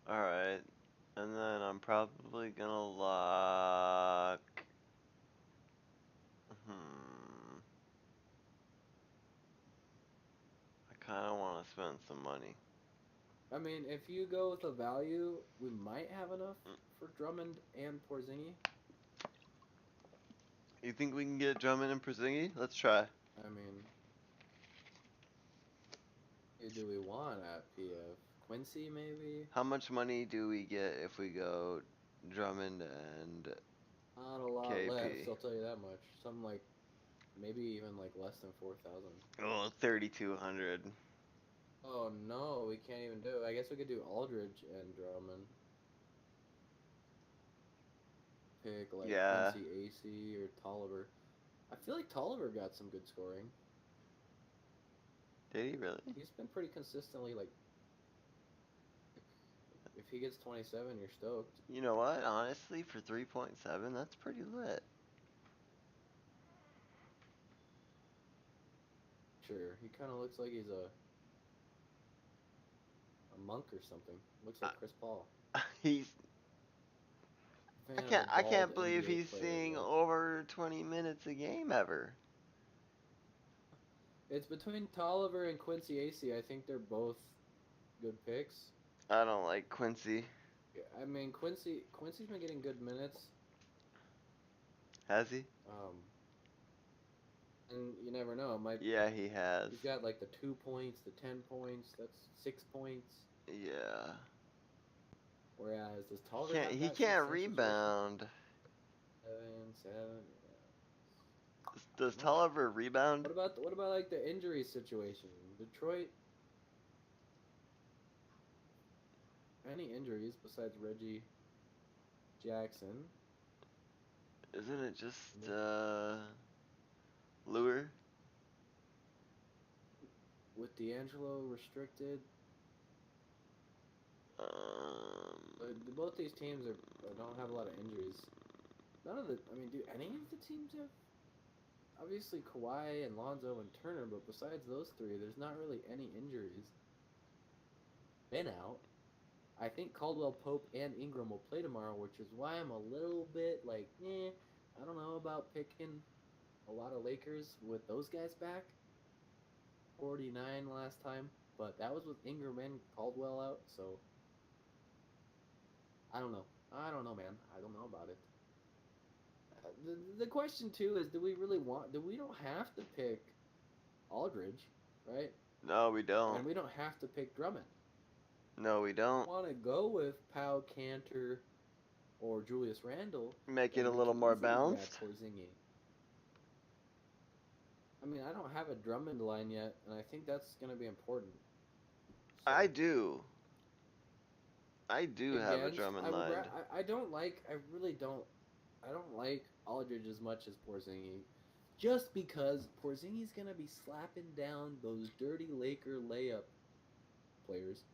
Alright. And then I'm probably gonna lock. Hmm. I kinda wanna spend some money. I mean, if you go with a value, we might have enough for Drummond and Porzingis. You think we can get Drummond and Porzingis? Let's try. I mean, who do we want at PF? Quincy maybe? How much money do we get if we go Drummond and Not a lot less, KP? I'll tell you that much. Something like maybe even like less than 4,000. Oh, 3,200. Oh no, we can't even do it. I guess we could do Aldridge and Drummond. Pick like Yeah. Quincy AC or Tolliver. I feel like Tolliver got some good scoring. Did he really? He's been pretty consistently like if he gets 27, you're stoked. You know what? Honestly, for 3.7, that's pretty lit. Sure, he kind of looks like he's a monk or something. Looks like Chris Paul. He's. Fan of the I bald can't believe NBA he's players seeing though. over 20 minutes a game ever. It's between Tolliver and Quincy AC. I think they're both good picks. I don't like Quincy. I mean, Quincy's been getting good minutes. Has he? Um, and you never know. It might Yeah, he has. he's got like the 2 points, the 10 points. That's 6 points. Yeah. Whereas does Tolliver have He that can't same situation? rebound. 7, 7. Does Yeah. Tolliver rebound? What about like the injury situation? Detroit. Any injuries besides Reggie Jackson? Isn't it just Lure? With D'Angelo restricted, both these teams don't have a lot of injuries. None of the, I mean, do any of the teams have? Obviously, Kawhi and Lonzo and Turner, but besides those three, there's not really any injuries. Been out. I think Caldwell Pope and Ingram will play tomorrow, which is why I'm a little bit like, I don't know about picking a lot of Lakers with those guys back. 49 last time, but that was with Ingram and Caldwell out, so I don't know. I don't know, man. I don't know about it. The question too is, do we really want? We don't have to pick Aldridge, right? No, we And don't. we don't have to pick Drummond. No, we don't. Want to go with Pau Cantor or Julius Randle? Make it Then a we little can more easily grab balanced. Porzingis. I mean, I don't have a Drummond line yet, and I think that's going to be important. So, I do. I do have a against, Drummond line. I don't like. I really don't. I don't like Aldridge as much as Porzingis, just because Porzingis gonna be slapping down those dirty Laker layup players.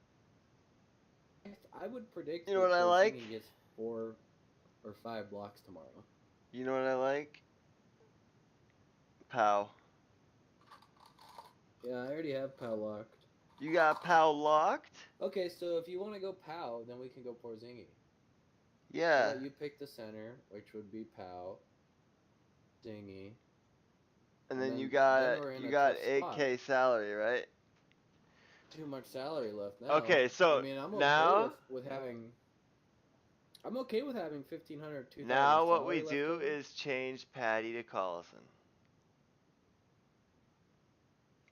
I would predict You know that what I like? Porzingis gets 4 or 5 blocks tomorrow. You know what I like? Pow. Yeah, I already have Pau locked. You got Pow locked? Okay, so if you want to go Pau, then we can go Porzingis. I'll Yeah. let you pick the center, which would be Pau, Porzingis. And then you then we're got in you a got tough spot. 8K salary, right? Too much salary left now. Okay, so I mean, I'm okay now with having. I'm okay with having 1,500, 2,000 now what salary we left do over. is change Patty to Collison.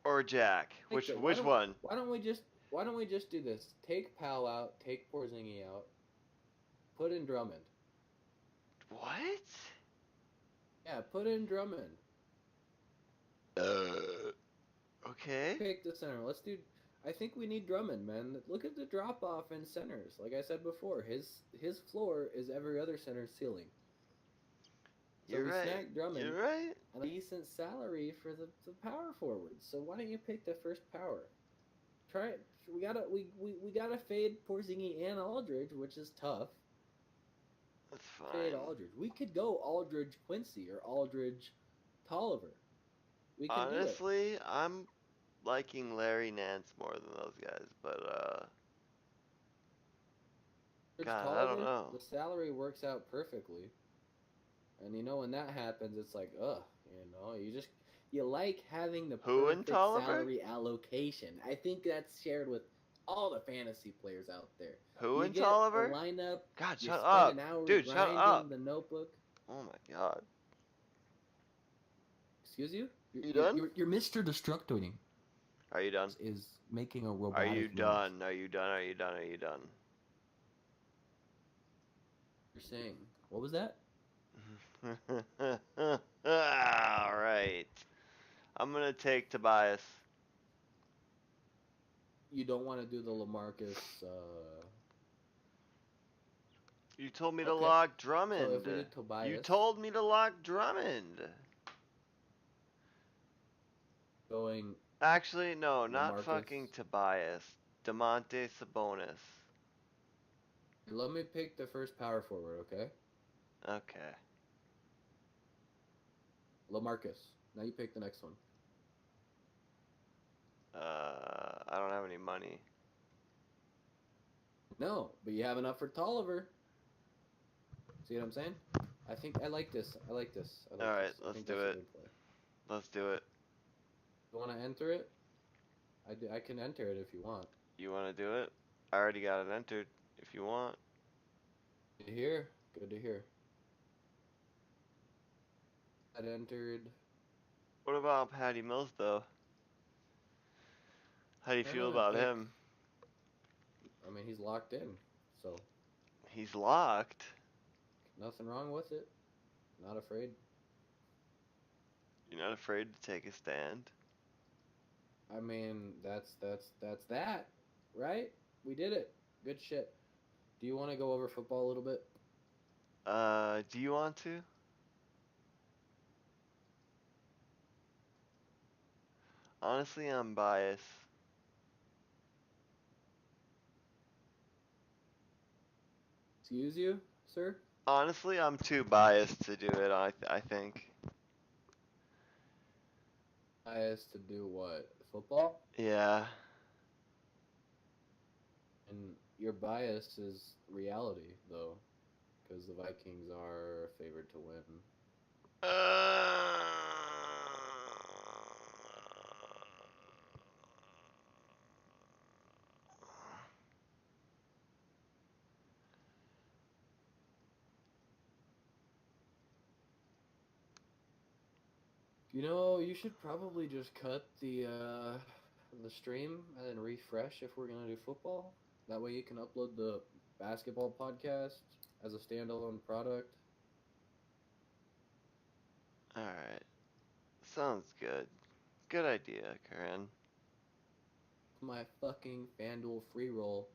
Or Jack. Which one? Why don't we just do this? Take Powell out, take Porzingis out, put in Drummond. What? Yeah, put in Drummond. Okay. Pick the center. Let's do. I think we need Drummond, man. Look at the drop off in centers. Like I said before, his floor is every other center's ceiling. So You're we right. snag Drummond. You're right. And a decent salary for the power forward. So why don't you pick the first power? Try it. We gotta fade Porzingis and Aldridge, which is tough. That's fine. Fade Aldridge. We could go Aldridge Quincy or Aldridge Tolliver. We can Honestly, do it. I'm liking Larry Nance more than those guys, but God, Tolliver, I don't know. the salary works out perfectly. And when that happens, it's like, you like having the Who in perfect Tolliver? salary allocation. I think that's shared with all the fantasy players out there. Who you in get Tolliver? A lineup. God, you shut spend up. An hour Dude, shut grinding up. the notebook. Oh my God. Excuse you? You done? You're Mr. Destructoing. Are you done? Is making a robotic Are you noise. done? Are you done? Are you done? Are you done? You're saying. What was that? Alright. I'm gonna take Tobias. You don't want to do the LaMarcus. You told me to Okay. lock Drummond. So if we do Tobias, you told me to lock Drummond. going. Actually, no, not LaMarcus. fucking Tobias. DeMonte Sabonis. Let me pick the first power forward, okay? Okay. LaMarcus. Now you pick the next one. I don't have any money. No, but you have enough for Tolliver. See what I'm saying? I think I like this. I like this. Alright, let's do it. Let's do it. You want to enter it? I can enter it if you want. You want to do it? I already got it entered. If you want. Good to hear. Good to hear. I entered. What about Patty Mills, though? How do you feel about him? I mean, he's locked in, so. He's locked. Nothing wrong with it. Not afraid. You're not afraid to take a stand? I mean, that's that, right? We did it. Good shit. Do you want to go over football a little bit? Do you want to? Honestly, I'm biased. Excuse you, sir? Honestly, I'm too biased to do it, I think. Biased to do what? Football? Yeah. And your bias is reality, though, because the Vikings are favored to win. You know, you should probably just cut the stream and then refresh if we're gonna do football. That way you can upload the basketball podcast as a standalone product. Alright. Sounds good. Good idea, Karen. My fucking FanDuel free roll